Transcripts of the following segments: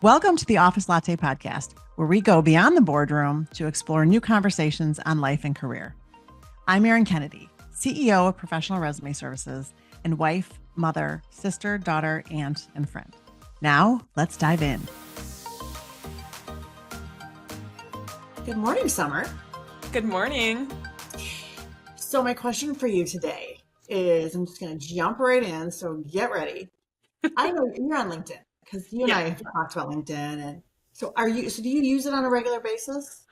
Welcome to the Office Latte Podcast, where we go beyond the boardroom to explore new conversations on life and career. I'm Erin Kennedy, CEO of Professional Resume Services, and wife, mother, sister, daughter, aunt, and friend. Now, let's dive in. Good morning, Summer. Good morning. So my question for you today is, I'm just going to jump right in, so get ready. I know you're on LinkedIn. Because you and I have talked about LinkedIn, and so do you use it on a regular basis?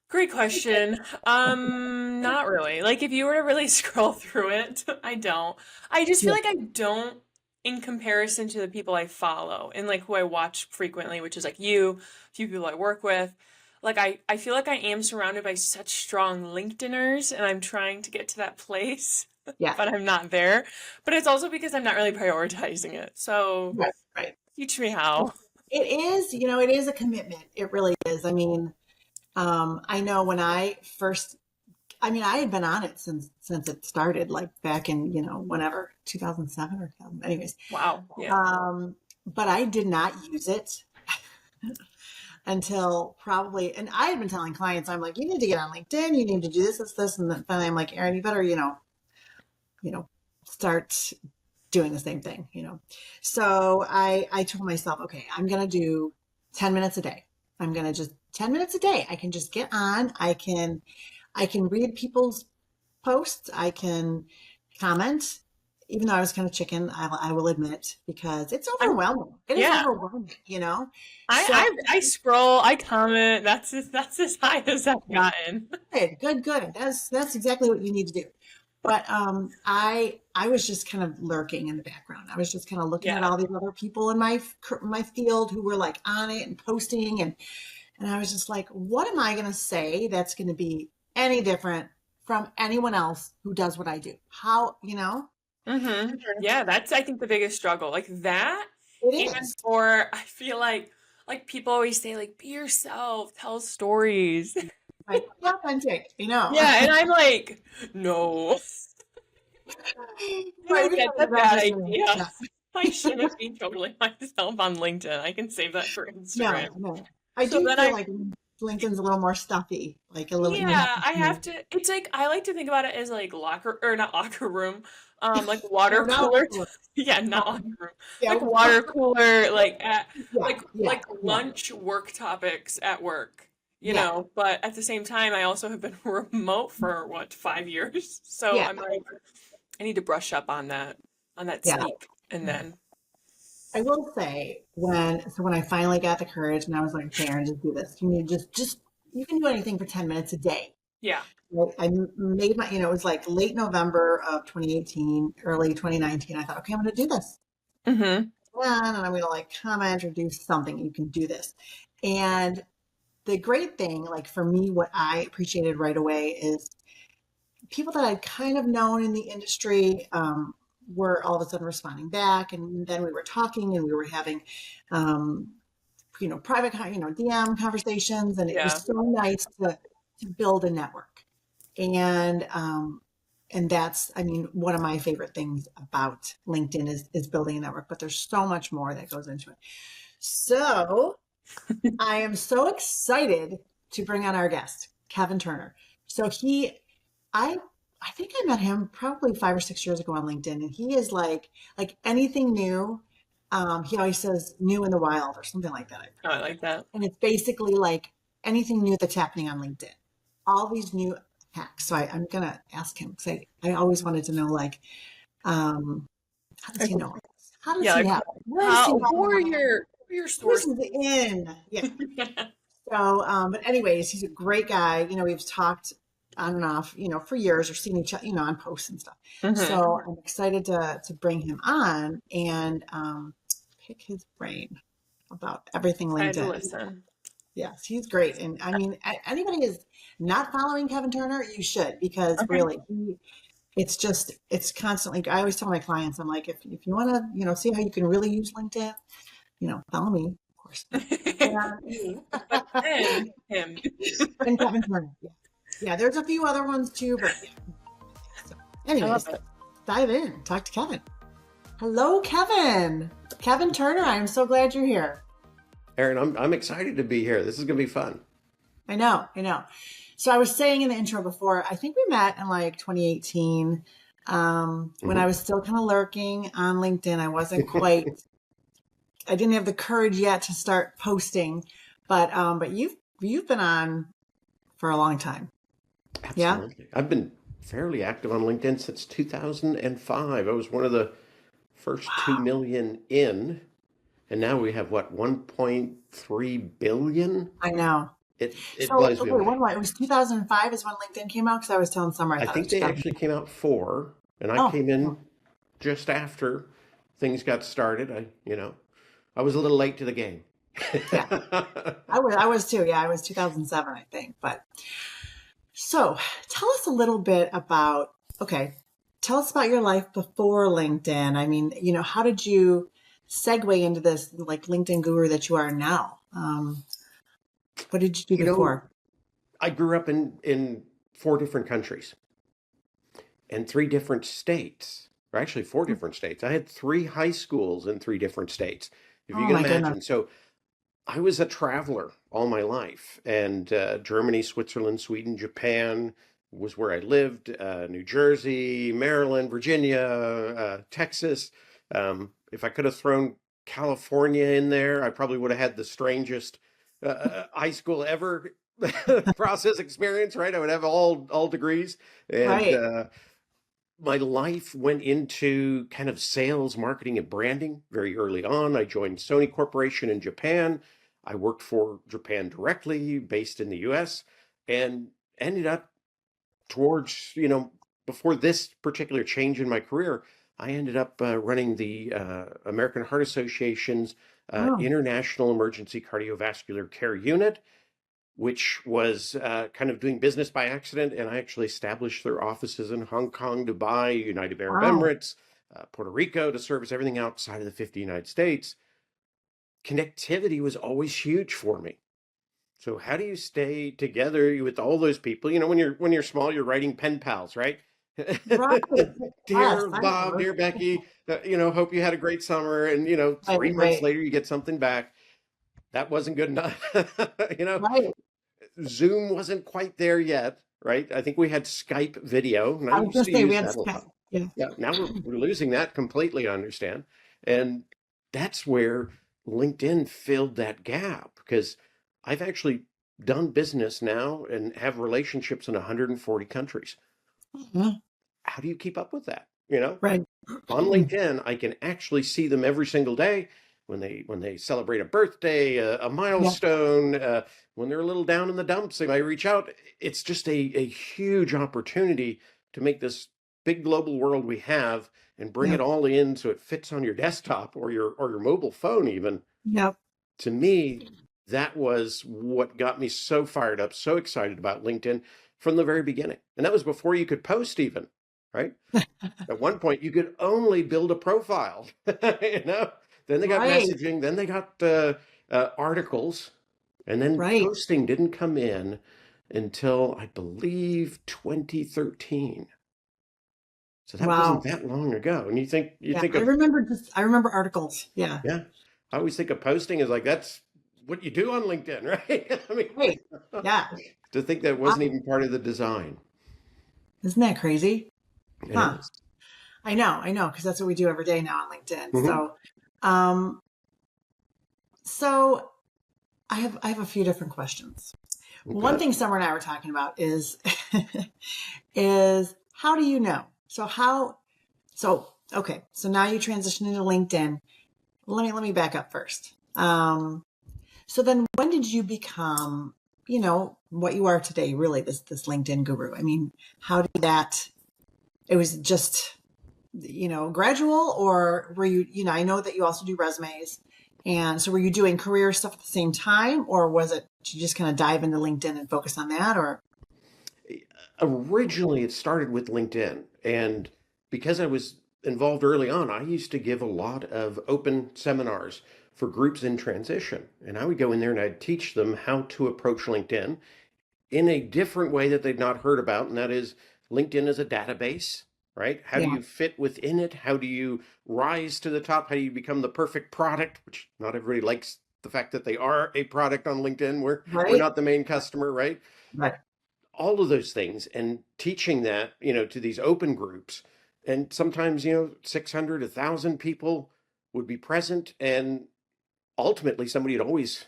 Great question. Not really. Like if you were to really scroll through it, I don't. I just feel like I don't in comparison to the people I follow and like who I watch frequently, which is like you, a few people I work with. Like I feel like I am surrounded by such strong LinkedIners and I'm trying to get to that place, Yeah. but I'm not there. But it's also because I'm not really prioritizing it. So Right. teach me how. It is, it is a commitment. It really is. I mean, I know when I I had been on it since it started, like back in, whenever, 2007 or anyways. Wow. Yeah. But I did not use it until probably, and I had been telling clients, I'm like, you need to get on LinkedIn, you need to do this, and then finally I'm like, Erin, you better, start doing the same thing, So I told myself, okay, I'm going to do 10 minutes a day. I'm going to just 10 minutes a day. I can just get on. I can read people's posts. I can comment, even though I was kind of chicken, I will admit, because it's overwhelming. It is overwhelming, I scroll, I comment. That's as high as I've gotten. Good. That's exactly what you need to do. But I was just kind of lurking in the background. I was just kind of looking at all these other people in my field who were like on it and posting, and I was just like, what am I going to say that's going to be any different from anyone else who does what I do? How, Mm-hmm. Yeah, that's I think the biggest struggle. Like that, It and is. or I feel like people always say like be yourself, tell stories. Like authentic, Yeah, and I'm like, no. Right, That's a bad idea. Yeah. I shouldn't be totally myself on LinkedIn. I can save that for Instagram. No. I So do then feel like LinkedIn's a little more stuffy, like a little. I have to. It's like I like to think about it as like not locker room, like water cooler. Yeah, not locker room. Yeah, Like water cooler, like at yeah. lunch work topics at work. You know, but at the same time, I also have been remote for what 5 years. So I'm like, I need to brush up on that speak, and then. I will say when I finally got the courage and I was like, Karen, just do this. You need just you can do anything for 10 minutes a day. Yeah. I made my, it was like late November of 2018, early 2019. I thought, okay, I'm going to do this. Mm-hmm. And I'm going to like comment or do something. You can do this. And the great thing, like for me, what I appreciated right away is people that I'd kind of known in the industry, were all of a sudden responding back, and then we were talking and we were having private DM conversations, and it was so nice to build a network. And that's, I mean, one of my favorite things about LinkedIn is building a network, but there's so much more that goes into it. So I am so excited to bring on our guest, Kevin Turner. So I think I met him probably 5 or 6 years ago on LinkedIn, and he is like anything new. He always says "new in the wild" or something like that. Oh, I like that. And it's basically like anything new that's happening on LinkedIn, all these new hacks. So I'm gonna ask him because I always wanted to know, like, how does he know? How does he have? Who are your sources? In? Yeah. So, but anyways, he's a great guy. We've talked on and off, for years, or seen each other, on posts and stuff. Mm-hmm. So I'm excited to bring him on and pick his brain about everything LinkedIn. Listen. Yes, he's great. And I mean, anybody is not following Kevin Turner, you should, because really, it's constantly, I always tell my clients, I'm like, if you want to, see how you can really use LinkedIn, follow me, of course. And him. And Kevin Turner, yeah, there's a few other ones too, but so, anyways, dive in, talk to Kevin. Hello, Kevin. Kevin Turner, I'm so glad you're here. Erin, I'm excited to be here. This is going to be fun. I know, I know. So I was saying in the intro before, I think we met in like 2018, when I Hmm. was still kind of lurking on LinkedIn. I didn't have the courage yet to start posting, but you've been on for a long time. Yeah. Absolutely. I've been fairly active on LinkedIn since 2005. I was one of the first 2 Wow. million in, and now we have what, 1.3 billion? I know. It So blows me okay, away. when was it? Was 2005 is when LinkedIn came out? Because I was telling Summer I I thought it think was they actually 2004. came out four, and I Oh, came in just after things got started. I was a little late to the game. yeah. I was too. Yeah, I was 2007, I think. But so tell us a little bit about, okay, tell us about your life before LinkedIn. I mean, how did you segue into this like LinkedIn guru that you are now? What did you do You know, before? I grew up in four different countries and three different states, or actually four different states. I had three high schools in three different states, if you Oh can my goodness. imagine. So I was a traveler all my life, and Germany, Switzerland, Sweden, Japan was where I lived. New Jersey, Maryland, Virginia, Texas. If I could have thrown California in there, I probably would have had the strangest high school ever process experience. Right? I would have all degrees, and Right. my life went into kind of sales, marketing, and branding very early on. I joined Sony Corporation in Japan. I worked for Japan directly, based in the US, and ended up towards, before this particular change in my career, I ended up running the American Heart Association's Oh, International Emergency Cardiovascular Care Unit, which was kind of doing business by accident. And I actually established their offices in Hong Kong, Dubai, United Arab wow. Emirates, Puerto Rico to service everything outside of the 50 United States. Connectivity was always huge for me. So how do you stay together with all those people? When you're small, you're writing pen pals, right? Right. Yes, Dear I Bob, remember. dear Becky, hope you had a great summer. And Right, 3 months right, later, you get something back. That wasn't good enough. you know, right. Zoom wasn't quite there yet, right? I think we had Skype video, and I I was used gonna to say we use had that a Skype. lot. Yeah. Yeah, now we're losing that completely, I understand. And that's where LinkedIn filled that gap because I've actually done business now and have relationships in 140 countries. Mhm. How do you keep up with that? Right. On LinkedIn, I can actually see them every single day when they celebrate a birthday, a Yeah. milestone, when they're a little down in the dumps, they might reach out. It's just a huge opportunity to make this big global world we have and bring it Yep. all in so it fits on your desktop or your mobile phone even. Yep. To me, that was what got me so fired up, so excited about LinkedIn from the very beginning. And that was before you could post even, right? At one point, you could only build a profile, you know. Then they got Right. messaging, then they got articles, and then Right. posting didn't come in until I believe 2013. So that wasn't Wow. that long ago. And you Yeah. think I of remember I remember articles. Yeah. yeah, I always think of posting as like that's what you do on LinkedIn, right? I mean, Right. Yeah. to think that wasn't Wow. even part of the design. Isn't that crazy? It Huh. is. I know, because that's what we do every day now on LinkedIn. Hmm. Um, so I have a few different questions. One Okay. thing Summer and I were talking about is is how do you know? So okay, so now you transition into LinkedIn. Let me back up first. So then when did you become, what you are today, really, this LinkedIn guru? I mean, how did that it was just, gradual, or were you, I know that you also do resumes. And so were you doing career stuff at the same time, or was it did you just kind of dive into LinkedIn and focus on that, or Originally, it started with LinkedIn. And because I was involved early on, I used to give a lot of open seminars for groups in transition. And I would go in there and I'd teach them how to approach LinkedIn in a different way that they'd not heard about. And that is LinkedIn as a database, right? How do yeah, you fit within it? How do you rise to the top? How do you become the perfect product, which not everybody likes the fact that they are a product on LinkedIn. We're Right. not the main customer, right? Right. All of those things, and teaching that, to these open groups. And sometimes, 600, 1,000 people would be present. And ultimately, somebody would always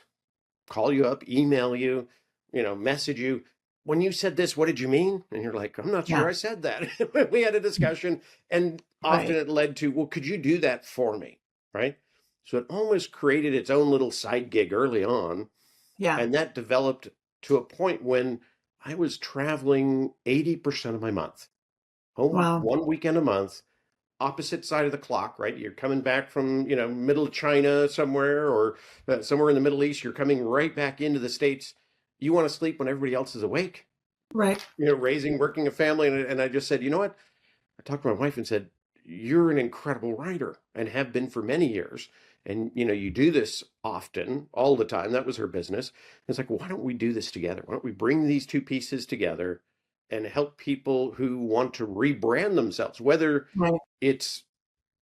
call you up, email you, message you. When you said this, what did you mean? And you're like, I'm not sure Yeah. I said that. We had a discussion, and often Right. it led to, well, could you do that for me? Right. So it almost created its own little side gig early on. Yeah. And that developed to a point when I was traveling 80% of my month, home Wow. 1 weekend a month, opposite side of the clock, right? You're coming back from, middle of China somewhere, or somewhere in the Middle East. You're coming right back into the States. You want to sleep when everybody else is awake, Right. working a family. And I just said, you know what? I talked to my wife and said, you're an incredible writer and have been for many years. And, you do this often, all the time. That was her business. It's like, why don't we do this together? Why don't we bring these two pieces together and help people who want to rebrand themselves, whether Right. it's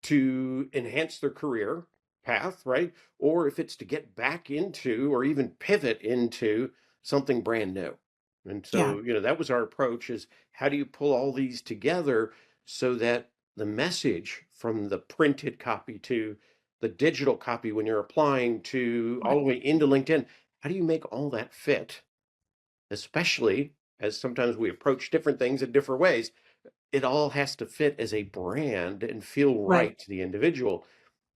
to enhance their career path, right? Or if it's to get back into or even pivot into something brand new. And Yeah. so, that was our approach, is how do you pull all these together so that the message from the printed copy to the digital copy when you're applying to all Right. the way into LinkedIn, how do you make all that fit? Especially as sometimes we approach different things in different ways, it all has to fit as a brand and feel Right. right to the individual.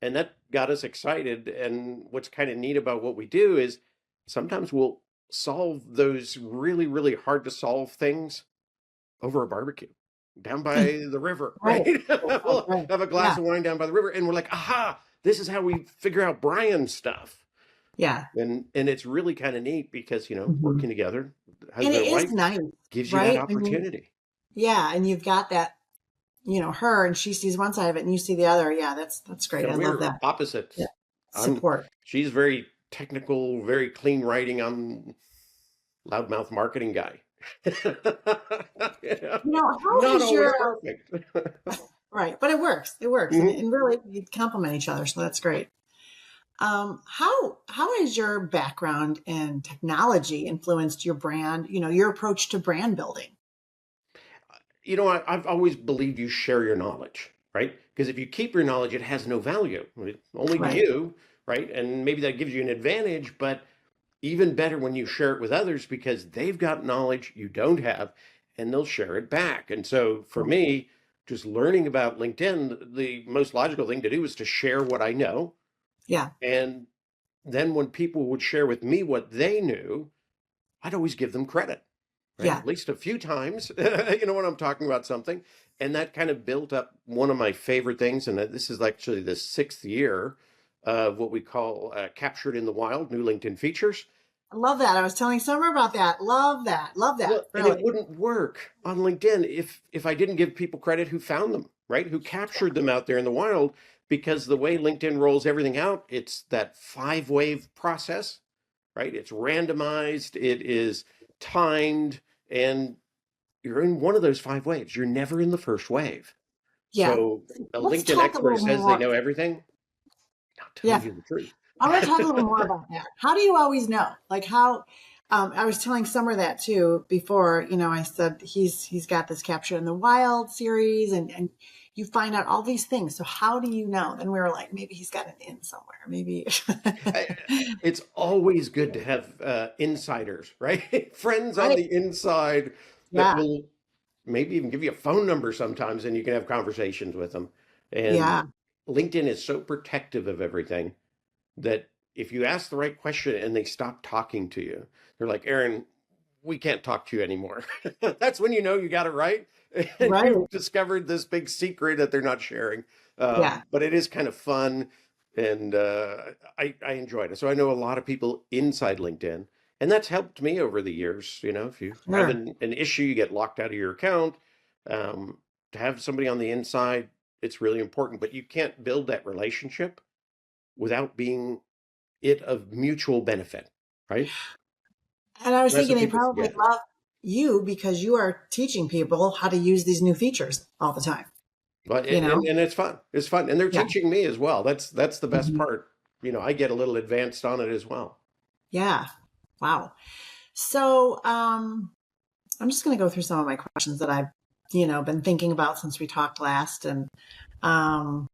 And that got us excited. And what's kind of neat about what we do is sometimes we'll solve those really, really hard to solve things over a barbecue down by the river, right? Right. Right. We'll Right. have a glass Yeah. of wine down by the river, and we're like, aha, this is how we figure out Brian's stuff. Yeah. And it's really kind of neat because, Mhm. working together, And husband it and is wife, nice, gives you that right? I mean, opportunity. yeah, and you've got that, her, and she sees one side of it and you see the other. Yeah, that's great. Yeah, I love we're that. Yeah. opposites. I'm Support. She's very technical, very clean writing. I'm loudmouth marketing guy. Yeah. How Not has always your perfect. right, but it works. It works. And, Mhm. and really you complement each other, so that's great. How has your background in technology influenced your brand, your approach to brand building? I've always believed you share your knowledge, right? Because if you keep your knowledge, it has no value, right? Only to Right. you, right? And maybe that gives you an advantage, but even better when you share it with others because they've got knowledge you don't have and they'll share it back. And so for Right. me, just learning about LinkedIn, the most logical thing to do is to share what I know. Yeah. And then when people would share with me what they knew, I'd always give them credit, right? Yeah. At least a few times, when I'm talking about something. And that kind of built up one of my favorite things. And this is actually the 6th year of what we call Captured in the Wild, new LinkedIn features. I love that. I was telling Summer about that. Love that. Love that. Well, and it Really. wouldn't work on LinkedIn if I didn't give people credit who found them, right? Who captured them out there in the wild, because the way LinkedIn rolls everything out, it's that 5-wave process, right? It's randomized, it is timed, and you're in one of those 5 waves. You're never in the first wave. Yeah. So a Let's LinkedIn talk a expert little says they more. know everything, not telling Yeah. you the truth. I want to talk a little more about that. How do you always know? Like how I was telling Summer that too before, I said he's got this Capture in the Wild series and you find out all these things. So how do you know? And we were like, maybe he's got an in somewhere. Maybe It's always good to have insiders, right? Friends on right. the inside that Yeah. will maybe even give you a phone number sometimes, and you can have conversations with them. And Yeah. LinkedIn is so protective of everything that if you ask the right question and they stop talking to you, they're like, Aaron, we can't talk to you anymore. That's when you know you got it right. And Right. you've discovered this big secret that they're not sharing. Yeah. But it is kind of fun. And I enjoyed it. So I know a lot of people inside LinkedIn. And that's helped me over the years. If you have Sure. an issue, you get locked out of your account. Um, to have somebody on the inside, it's really important. But you can't build that relationship without being it of mutual benefit, right? And I was That's thinking what they people probably forget. love you because you are teaching people how to use these new features all the time, But you know? and it's fun. It's fun, and they're Yeah. teaching me as well. That's the best Mhm. part. I get a little advanced on it as well. Yeah. Wow. So, I'm just going to go through some of my questions that I've, been thinking about since we talked last, and um,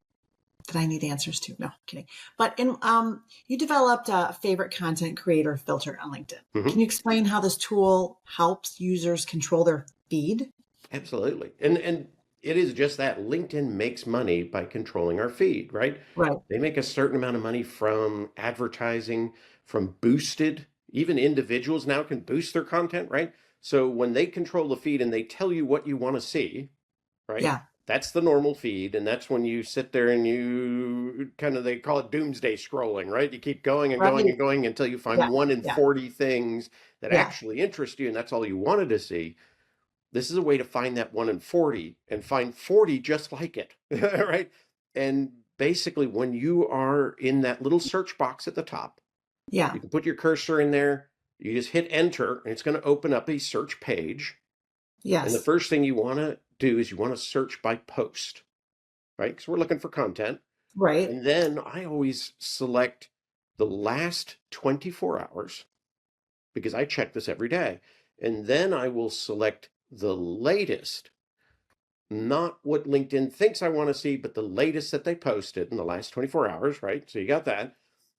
that I need answers to. No, kidding. But you developed a favorite content creator filter on LinkedIn. Mm-hmm. Can you explain how this tool helps users control their feed? Absolutely. And it is just that LinkedIn makes money by controlling our feed, right? Right. They make a certain amount of money from advertising, from boosted. Even individuals now can boost their content, right? So when they control the feed and they tell you what you want to see, right? Yeah. That's the normal feed. And that's when you sit there and you they call it doomsday scrolling, right? You keep going and going and going until you find 1 in 40 things that actually interest you. And that's all you wanted to see. This is a way to find that 1 in 40 and find 40 just like it, right? And basically, when you are in that little search box at the top, you can put your cursor in there, you just hit enter, and it's going to open up a search page. Yes. And the first thing you want to do is you want to search by post, right? Because we're looking for content. Right. And then I always select the last 24 hours because I check this every day. And then I will select the latest, not what LinkedIn thinks I want to see, but the latest that they posted in the last 24 hours, right? So you got that.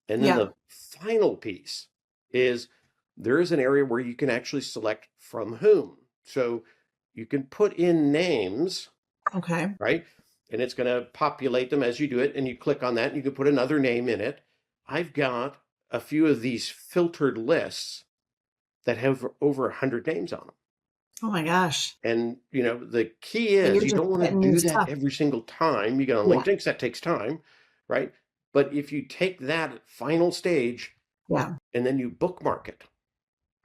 And then the final piece is there is an area where you can actually select from whom. So you can put in names. Okay. Right? And it's going to populate them as you do it. And you click on that and you can put another name in it. I've got a few of these filtered lists that have over 100 names on them. Oh my gosh. And, the key is you don't want to do that every single time you get on LinkedIn because that takes time, right? But if you take that final stage and then you bookmark it,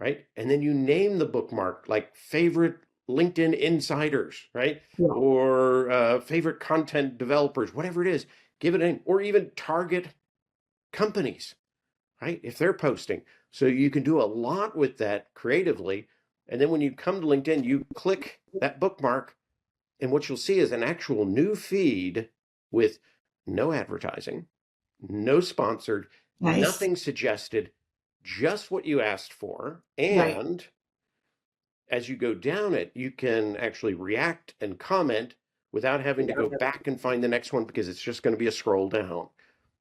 right? And then you name the bookmark like favorite LinkedIn insiders, right? Or favorite content developers, whatever it is, give it a name, or even target companies, right? If they're posting. So you can do a lot with that creatively. And then when you come to LinkedIn, you click that bookmark, and what you'll see is an actual new feed with no advertising, no sponsored, nothing suggested, just what you asked for. And as you go down it, you can actually react and comment without having to go back and find the next one because it's just going to be a scroll down.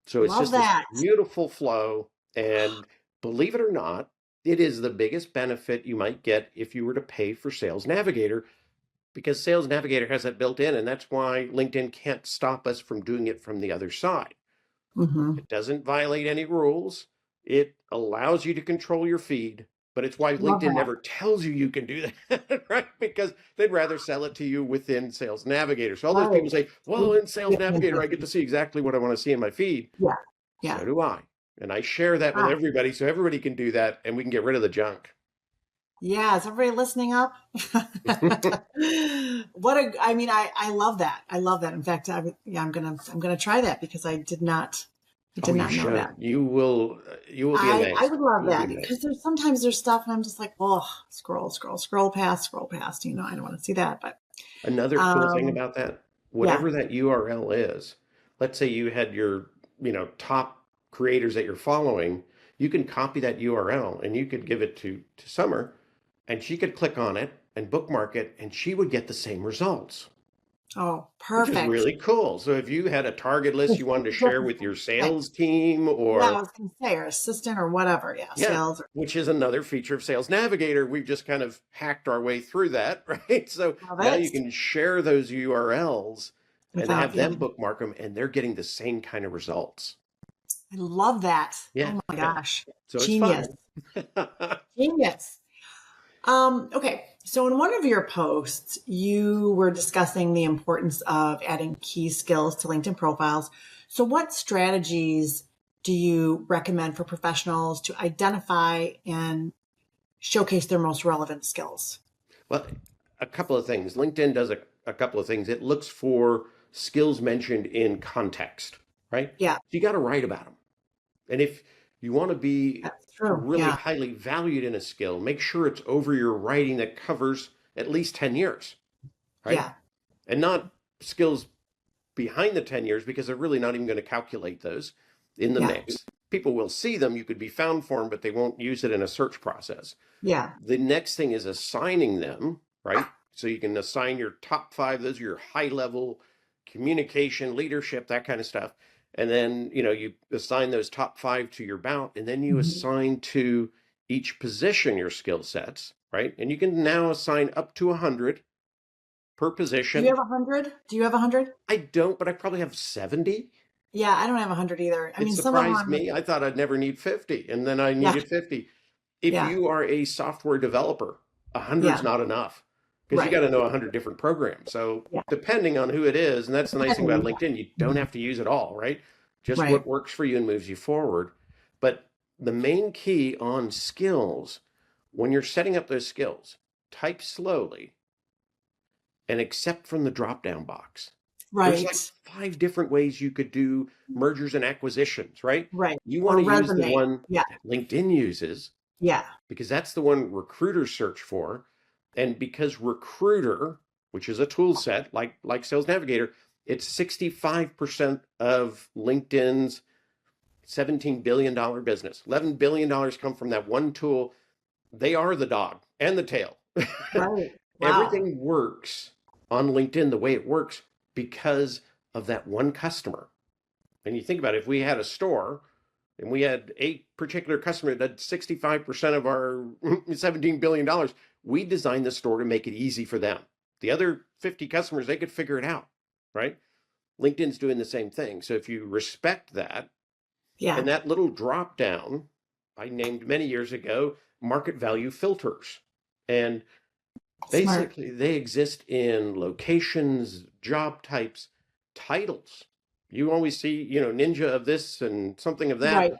So it's just this beautiful flow. And believe it or not, it is the biggest benefit you might get if you were to pay for Sales Navigator, because Sales Navigator has that built in, and that's why LinkedIn can't stop us from doing it from the other side. Mm-hmm. It doesn't violate any rules. It allows you to control your feed, but it's why LinkedIn never tells you can do that, right? Because they'd rather sell it to you within Sales Navigator. So all those people say, well, in Sales Navigator, I get to see exactly what I want to see in my feed. Yeah. So do I. And I share that with everybody so everybody can do that and we can get rid of the junk. Yeah, is everybody listening up? I love that. I love that. In fact, I'm gonna try that because I did not know that. You will be amazed. I would love that because sometimes there's stuff and I'm just like, oh, scroll past. I don't want to see that. But another cool thing about that, whatever that URL is, let's say you had your, top creators that you're following, you can copy that URL and you could give it to Summer, and she could click on it and bookmark it, and she would get the same results. Oh, perfect. Which is really cool. So if you had a target list you wanted to share with your sales team or... I was going to say, or assistant or whatever. Sales. Which is another feature of Sales Navigator. We've just kind of hacked our way through that, right? So now you can share those URLs and have them bookmark them, and they're getting the same kind of results. I love that. Yeah. Oh my gosh. So Genius. It's fun. Genius. Okay. So in one of your posts, you were discussing the importance of adding key skills to LinkedIn profiles. So what strategies do you recommend for professionals to identify and showcase their most relevant skills? Well, a couple of things. LinkedIn does a couple of things. It looks for skills mentioned in context, right? Yeah. So you got to write about them. And if you want to be really highly valued in a skill, make sure it's over your writing that covers at least 10 years, right? Yeah. And not skills behind the 10 years because they're really not even going to calculate those in the mix. people will see them. You could be found for them, but they won't use it in a search process. Yeah. The next thing is assigning them, right? So you can assign your top 5. Those are your high level communication, leadership, that kind of stuff. And then, you assign those top 5 to your bout, and then you assign to each position your skill sets, right? And you can now assign up to 100 per position. Do you have 100? Do you have 100? I don't, but I probably have 70. Yeah, I don't have 100 either. I It mean, some of them surprised me. I thought I'd never need 50, and then I needed 50. If you are a software developer, 100 is not enough, because you got to know 100 different programs. So depending on who it is, and that's the nice thing about LinkedIn, you don't have to use it all, right? Just what works for you and moves you forward. But the main key on skills, when you're setting up those skills, type slowly and accept from the drop-down box. There's like 5 different ways you could do mergers and acquisitions, right? Right. You want to use the one that LinkedIn uses. Yeah. Because that's the one recruiters search for. And because Recruiter, which is a tool set like Sales Navigator, it's 65% of LinkedIn's $17 billion business. $11 billion come from that one tool. They are the dog and the tail. Right. Everything works on LinkedIn the way it works because of that one customer. And you think about it, if we had a store and we had a particular customer that had 65% of our $17 billion, we designed the store to make it easy for them. The other 50 customers, they could figure it out, right? LinkedIn's doing the same thing. So if you respect that, and that little drop down, I named many years ago, market value filters. And basically, they exist in locations, job types, titles. You always see, ninja of this and something of that. Right.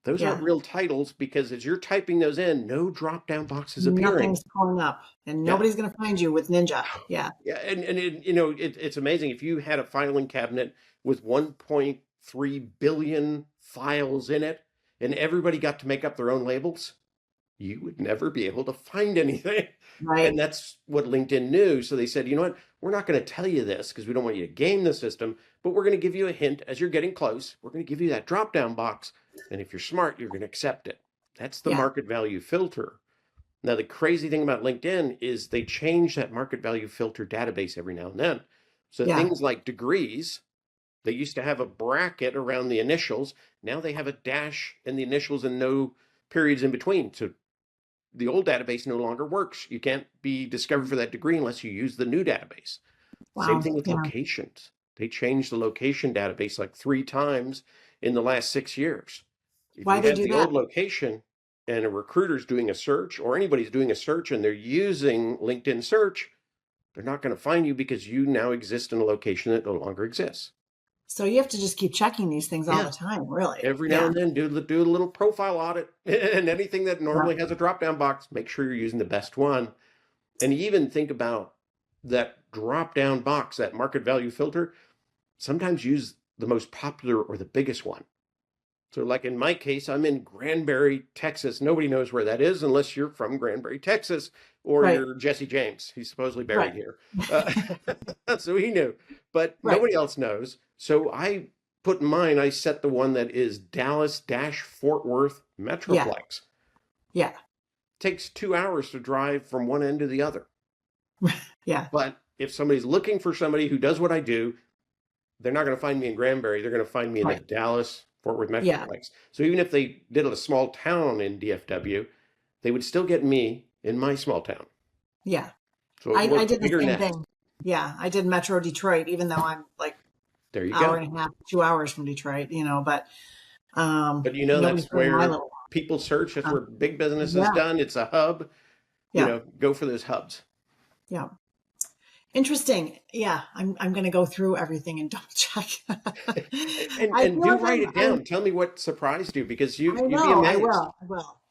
Those aren't real titles, because as you're typing those in, no drop-down box is appearing. Nothing's pulling up, and nobody's going to find you with Ninja. Yeah. Yeah, and it's amazing. If you had a filing cabinet with 1.3 billion files in it, and everybody got to make up their own labels, you would never be able to find anything. Right. And that's what LinkedIn knew. So they said, you know what? We're not going to tell you this because we don't want you to game the system, but we're going to give you a hint as you're getting close. We're going to give you that drop-down box. And if you're smart, you're going to accept it. That's the market value filter. Now, the crazy thing about LinkedIn is they change that market value filter database every now and then. So things like degrees, they used to have a bracket around the initials. Now they have a dash in the initials and no periods in between. So the old database no longer works. You can't be discovered for that degree unless you use the new database. Wow. Same thing with locations. They changed the location database like 3 times in the last 6 years. If Why you they have do the that? old location and a recruiter's doing a search, or anybody's doing a search and they're using LinkedIn search, they're not going to find you because you now exist in a location that no longer exists. So you have to just keep checking these things all the time, really. Every now and then do a little profile audit, and anything that normally has a drop-down box, make sure you're using the best one. And even think about that drop-down box, that market value filter. Sometimes use the most popular or the biggest one. So like in my case, I'm in Granbury, Texas. Nobody knows where that is unless you're from Granbury, Texas, or you're Jesse James. He's supposedly buried here. So he knew, but nobody else knows. So I put in mine, I set the one that is Dallas-Fort Worth Metroplex. Yeah. Takes 2 hours to drive from one end to the other. Yeah. But if somebody's looking for somebody who does what I do, they're not going to find me in Granbury. They're going to find me in the Dallas-Fort Worth Metroplex. Yeah. So even if they did a small town in DFW, they would still get me in my small town. Yeah. So I did the same thing. Yeah. I did Metro Detroit, even though I'm like there you hour go. and a half, 2 hours from Detroit, but that's where people search. That's where big business is done. It's a hub. Go for those hubs. Yeah. Interesting. Yeah. I'm going to go through everything and double check. and do write it down. Tell me what surprised you, because you'd be amazed. I will.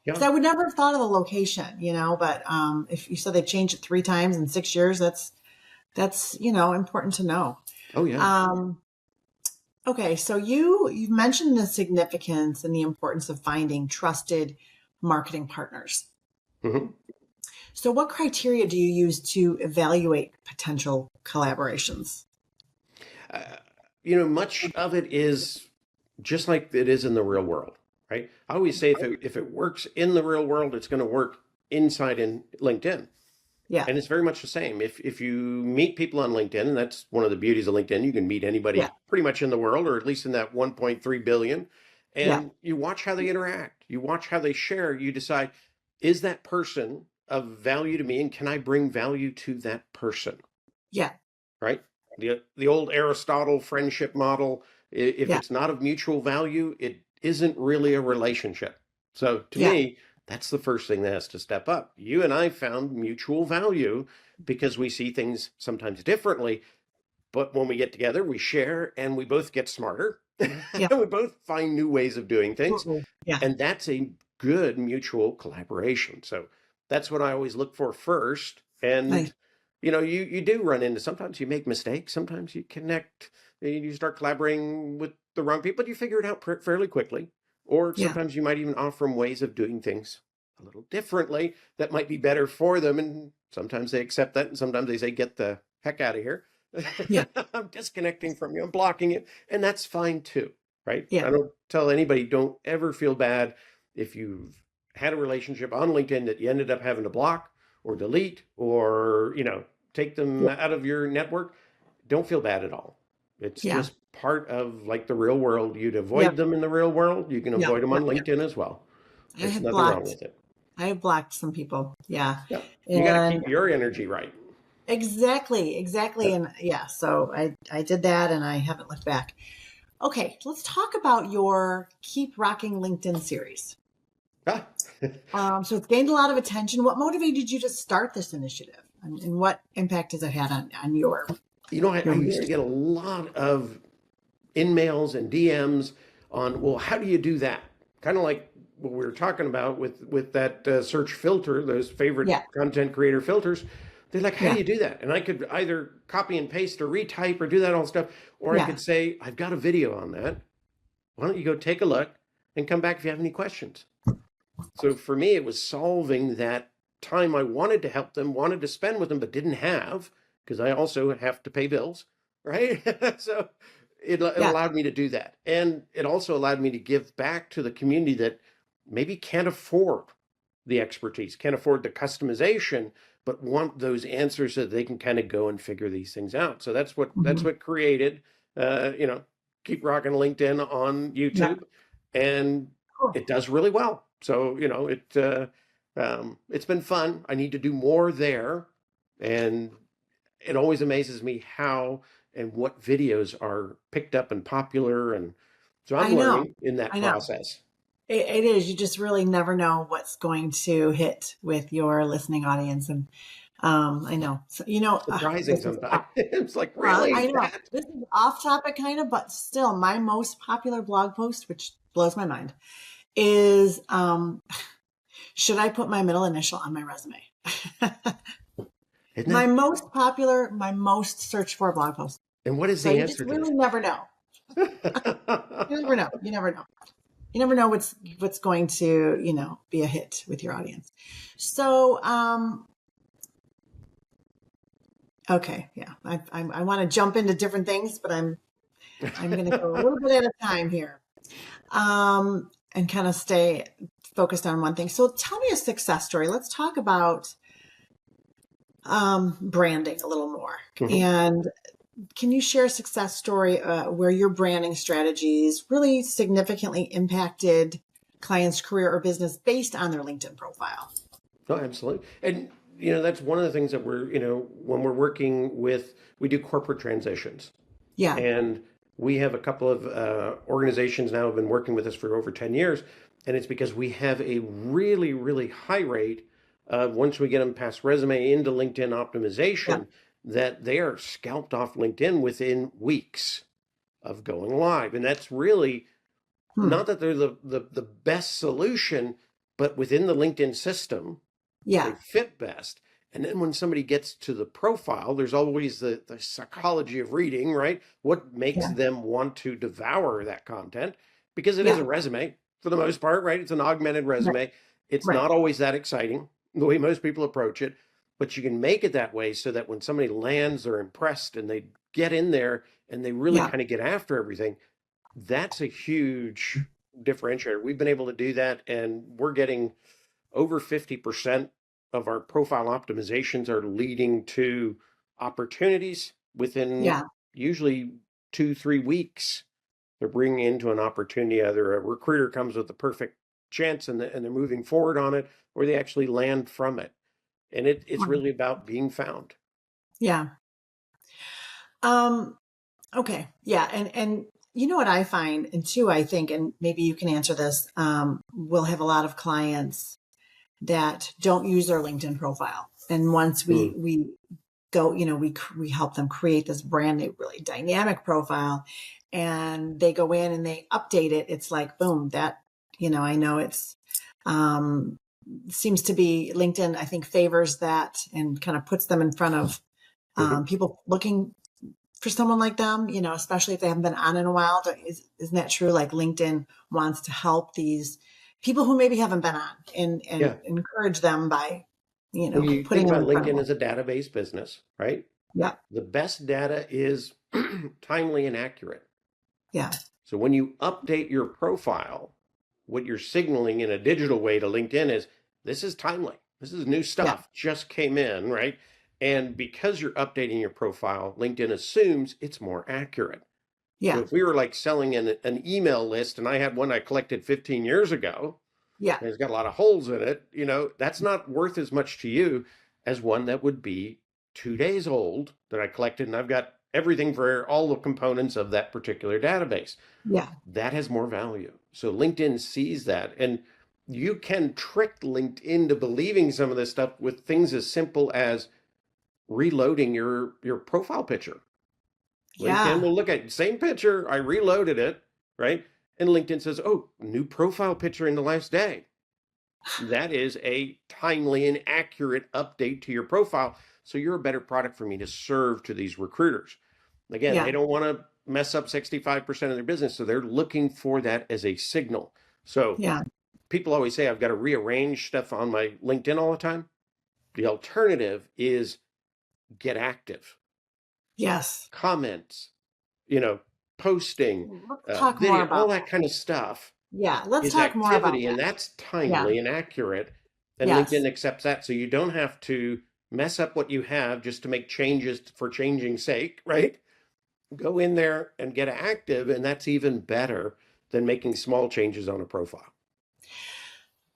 Because I would never have thought of the location, but if you said they changed it 3 times in 6 years, that's important to know. Oh yeah. Okay, so you've mentioned the significance and the importance of finding trusted marketing partners. Mm-hmm. So what criteria do you use to evaluate potential collaborations? Much of it is just like it is in the real world, right? I always say if it works in the real world, it's going to work inside in LinkedIn. Yeah. And it's very much the same. If you meet people on LinkedIn, and that's one of the beauties of LinkedIn, you can meet anybody pretty much in the world, or at least in that 1.3 billion. And you watch how they interact, you watch how they share, you decide, is that person of value to me, and can I bring value to that person? Yeah. Right? The old Aristotle friendship model, if it's not of mutual value, it isn't really a relationship. So to me, that's the first thing that has to step up. You and I found mutual value because we see things sometimes differently, but when we get together, we share and we both get smarter. Yeah. We both find new ways of doing things. Yeah. And that's a good mutual collaboration. So that's what I always look for first. And you do run into, sometimes you make mistakes, sometimes you connect, you start collaborating with the wrong people, but you figure it out fairly quickly. Or sometimes you might even offer them ways of doing things a little differently that might be better for them. And sometimes they accept that. And sometimes they say, get the heck out of here. Yeah. I'm disconnecting from you. I'm blocking you. And that's fine too, right? Yeah. I don't tell anybody, don't ever feel bad if you've had a relationship on LinkedIn that you ended up having to block or delete or, take them out of your network. Don't feel bad at all. It's just part of like the real world. You'd avoid them in the real world. You can avoid them on LinkedIn as well. There's nothing wrong with it. I have blocked some people. Yeah. You got to keep your energy right. Exactly. And so I did that and I haven't looked back. Okay. Let's talk about your Keep Rocking LinkedIn series. So it's gained a lot of attention. What motivated you to start this initiative, and what impact has it had on your? I used to get a lot of in-mails and DMs on, well, how do you do that? Kind of like what we were talking about with that search filter, those favorite content creator filters. They're like, how do you do that? And I could either copy and paste or retype or do that all stuff, or I could say, I've got a video on that. Why don't you go take a look and come back if you have any questions? So for me, it was solving that time I wanted to help them, wanted to spend with them, but didn't have, because I also have to pay bills, right? So it allowed me to do that. And it also allowed me to give back to the community that maybe can't afford the expertise, can't afford the customization, but want those answers so that they can kind of go and figure these things out. So that's what created, Keep Rocking LinkedIn on YouTube, and it does really well. So it's been fun. I need to do more there, and it always amazes me how and what videos are picked up and popular, and so I'm learning in that process. It is. You just really never know what's going to hit with your listening audience. And I know. So, surprising sometimes. It's like, really? I know. This is off topic kind of, but still my most popular blog post, which blows my mind, is should I put my middle initial on my resume? My most popular, my most searched for blog post. And what is the answer to that? You really never know. You never know. You never know what's going to, be a hit with your audience. So, okay. Yeah. I want to jump into different things, but I'm going to go a little bit at a time here. And kind of stay focused on one thing. So tell me a success story. Let's talk about, branding a little more. Mm-hmm. And can you share a success story where your branding strategies really significantly impacted clients' career or business based on their LinkedIn profile? Oh, absolutely. And, that's one of the things that we're, when we're working with, we do corporate transitions. Yeah. And we have a couple of organizations now have been working with us for over 10 years. And it's because we have a really, really high rate of, once we get them past resume into LinkedIn optimization, that they are scalped off LinkedIn within weeks of going live. And that's really not that they're the best solution, but within the LinkedIn system, they fit best. And then when somebody gets to the profile, there's always the psychology of reading, right? What makes them want to devour that content? Because it is a resume for the most part, right? It's an augmented resume. Right. It's not always that exciting the way most people approach it, but you can make it that way so that when somebody lands, they're impressed and they get in there and they really kind of get after everything. That's a huge differentiator. We've been able to do that, and we're getting over 50% of our profile optimizations are leading to opportunities within Yeah. usually 2-3 weeks. They're bringing into an opportunity. Either a recruiter comes with the perfect chance and they're moving forward on it, or they actually land from it. And it's really about being found. Yeah. Okay. Yeah. And you know what I find, and two, I think, and maybe you can answer this, we'll have a lot of clients that don't use their LinkedIn profile. And once we go, we help them create this brand new, really dynamic profile, and they go in and they update it. It's like, boom, that, I know it's, seems to be LinkedIn, I think, favors that and kind of puts them in front of people looking for someone like them, especially if they haven't been on in a while. Isn't that true? Like LinkedIn wants to help these people who maybe haven't been on and encourage them by, Well, you putting think them about in front of LinkedIn them. as a database business, right? Yeah. The best data is timely and accurate. Yeah. So when you update your profile, what you're signaling in a digital way to LinkedIn is this is timely. This is new stuff, just came in, right? And because you're updating your profile, LinkedIn assumes it's more accurate. Yeah. So if we were like selling an email list and I had one I collected 15 years ago, Yeah. and it's got a lot of holes in it, that's not worth as much to you as one that would be 2 days old that I collected, and I've got everything for all the components of that particular database. Yeah. That has more value. So LinkedIn sees that, and you can trick LinkedIn to believing some of this stuff with things as simple as reloading your profile picture. Yeah. LinkedIn will look at same picture, I reloaded it, right? And LinkedIn says, oh, new profile picture in the last day. That is a timely and accurate update to your profile. So you're a better product for me to serve to these recruiters. Again, they don't want to mess up 65% of their business. So they're looking for that as a signal. So people always say, I've got to rearrange stuff on my LinkedIn all the time. The alternative is get active. Yes. Comments, posting, Let's talk video, more about all that kind of stuff. Yeah. Let's Is talk more about activity, that. and that's timely and accurate. And Yes. LinkedIn accepts that. So you don't have to mess up what you have just to make changes for changing's sake, right? Go in there and get active, and that's even better than making small changes on a profile.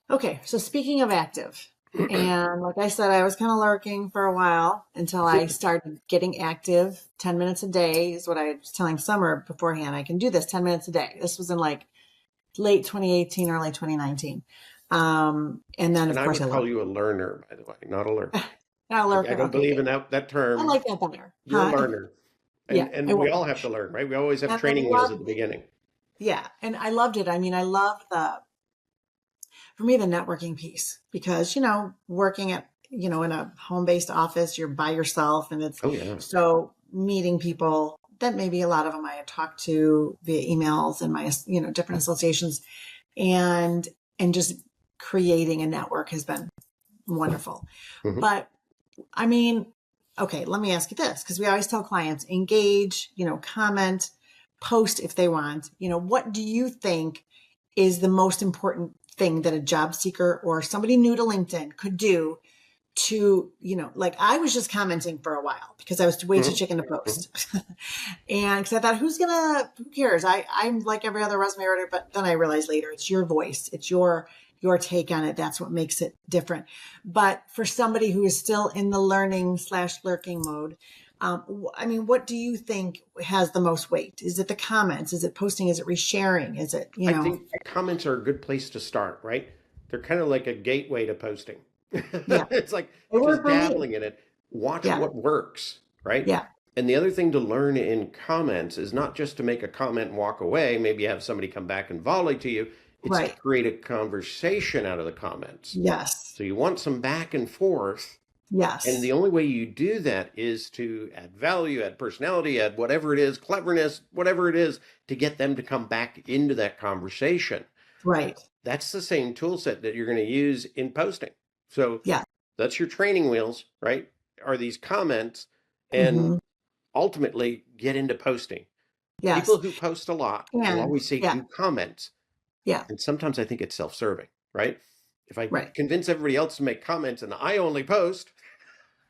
Okay. So speaking of active, and like I said, I was kind of lurking for a while until I started getting active. 10 minutes a day is what I was telling Summer beforehand. I can do this 10 minutes a day. This was in like late 2018, early 2019. And then of course I would call you a learner, by the way, not a lurker. Not a lurker. I don't believe in that term. I like that better. You're a learner. And we all have to learn, right? We always have training wheels at the beginning. Yeah. And I loved it. I mean, I loved for me, the networking piece, because, working at, in a home-based office, you're by yourself, and it's so meeting people that maybe a lot of them I had talked to via emails and my, different associations, and just creating a network has been wonderful. But I mean, okay, let me ask you this, because we always tell clients, engage, comment, post if they want. What do you think is the most important thing that a job seeker or somebody new to LinkedIn could do to, like I was just commenting for a while because I was way too chicken to post. And because I thought, who cares? I'm like every other resume writer, but then I realized later it's your voice. It's your take on it. That's what makes it different. But for somebody who is still in the learning/lurking mode, I mean, what do you think has the most weight? Is it the comments? Is it posting? Is it resharing? Is it, I think comments are a good place to start, right? They're kind of like a gateway to posting. It's like just dabbling in it. Watch what works, right? Yeah. And the other thing to learn in comments is not just to make a comment and walk away. Maybe you have somebody come back and volley to you. It's to create a conversation out of the comments. Yes. So you want some back and forth. Yes. And the only way you do that is to add value, add personality, add whatever it is, cleverness, whatever it is, to get them to come back into that conversation. Right. That's the same tool set that you're going to use in posting. So that's your training wheels, right? Are these comments, and ultimately get into posting. Yes. People who post a lot will always say do comments. Yeah. And sometimes I think it's self-serving, right? If I Right. convince everybody else to make comments and I only post,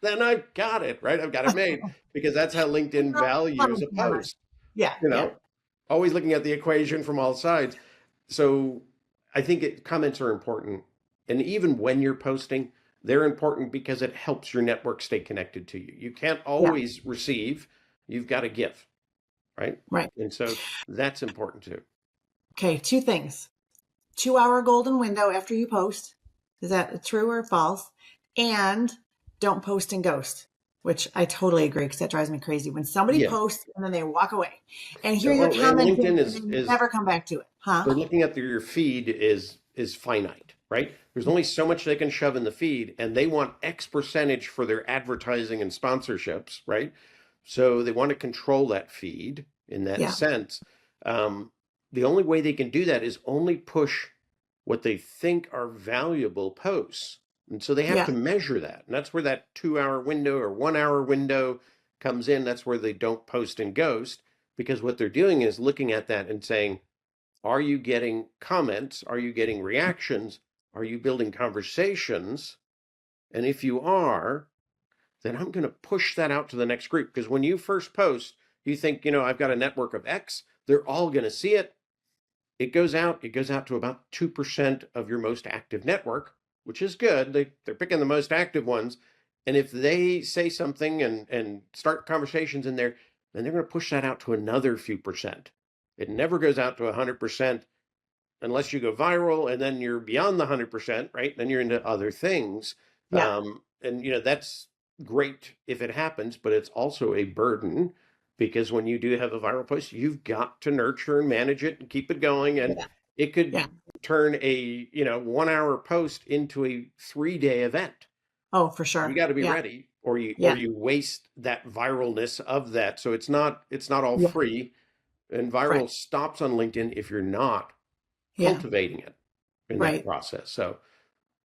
then I've got it, right? I've got it made, because that's how LinkedIn values a post, Yeah. you Yeah. know, always looking at the equation from all sides. So I think comments are important. And even when you're posting, they're important because it helps your network stay connected to you. You can't Yeah. always receive, you've got to give, right? Right. And so that's important too. Okay. 2 things. 2-hour golden window after you post. Is that true or false? And don't post and ghost, which I totally agree, because that drives me crazy when somebody Yeah. posts and then they walk away, and here you're And commenting LinkedIn and they never come back to it. Huh? they're looking at your feed is finite, right? There's only so much they can shove in the feed, and they want X percentage for their advertising and sponsorships, right? So they want to control that feed in that Yeah. sense. The only way they can do that is only push what they think are valuable posts. And so they have Yeah. to measure that. And that's where that 2-hour window or 1-hour window comes in. That's where they don't post and ghost, because what they're doing is looking at that and saying, are you getting comments? Are you getting reactions? Are you building conversations? And if you are, then I'm going to push that out to the next group. Because when you first post, you think, I've got a network of X, they're all going to see it. It goes out to about 2% of your most active network, which is good. They're picking the most active ones. And if they say something and start conversations in there, then they're going to push that out to another few percent. It never goes out to 100% unless you go viral, and then you're beyond the 100%, right? Then you're into other things. Yeah. And that's great if it happens, but it's also a burden, because when you do have a viral post, you've got to nurture and manage it and keep it going. And Yeah. it could Yeah. turn a 1-hour post into a 3-day event. Oh, for sure. You got to be Yeah. ready, or you Yeah. waste that viralness of that. So it's not all Yeah. free. And viral Right. stops on LinkedIn if you're not Yeah. cultivating it in that Right. process. So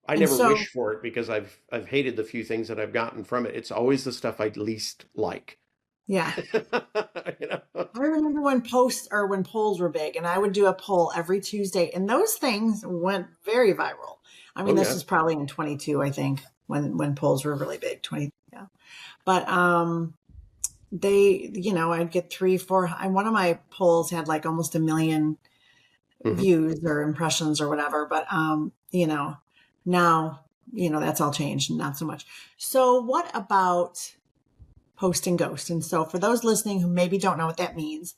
I And never so, wish for it, because I've hated the few things that I've gotten from it. It's always the stuff I least like. yeah. You know? I remember when polls were big, and I would do a poll every Tuesday, and those things went very viral. I mean, Oh this yeah. was probably in 22, I think, when polls were really big, 20. Yeah. But I'd get 3, 4, and one of my polls had like almost 1 million Mhm. views or impressions or whatever. But now, that's all changed, not so much. So what about post and ghost? And so for those listening who maybe don't know what that means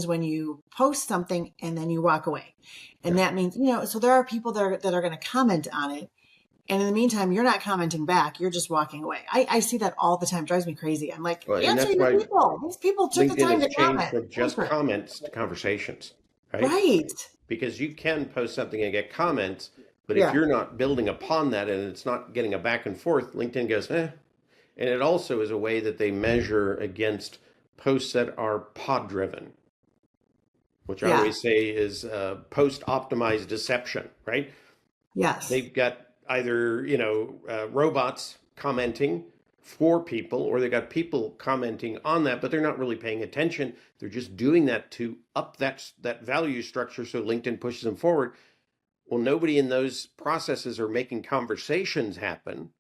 when you post something and then you walk away. And that means, so there are people that are going to comment on it. And in the meantime, you're not commenting back. You're just walking away. I see that all the time. It drives me crazy. I'm like, Well, and answer that's your why people. These people took the LinkedIn time has to changed comment. from just Answer it. comments to conversations, right? Right. Because you can post something and get comments, but if Yeah. you're not building upon that and it's not getting a back and forth, LinkedIn goes, eh. And it also is a way that they measure against posts that are pod driven, which I Yeah. always say is post optimized deception, right? Yes. They've got either, robots commenting for people, or they got people commenting on that, but they're not really paying attention. They're just doing that to up that value structure so LinkedIn pushes them forward. Well, nobody in those processes are making conversations happen.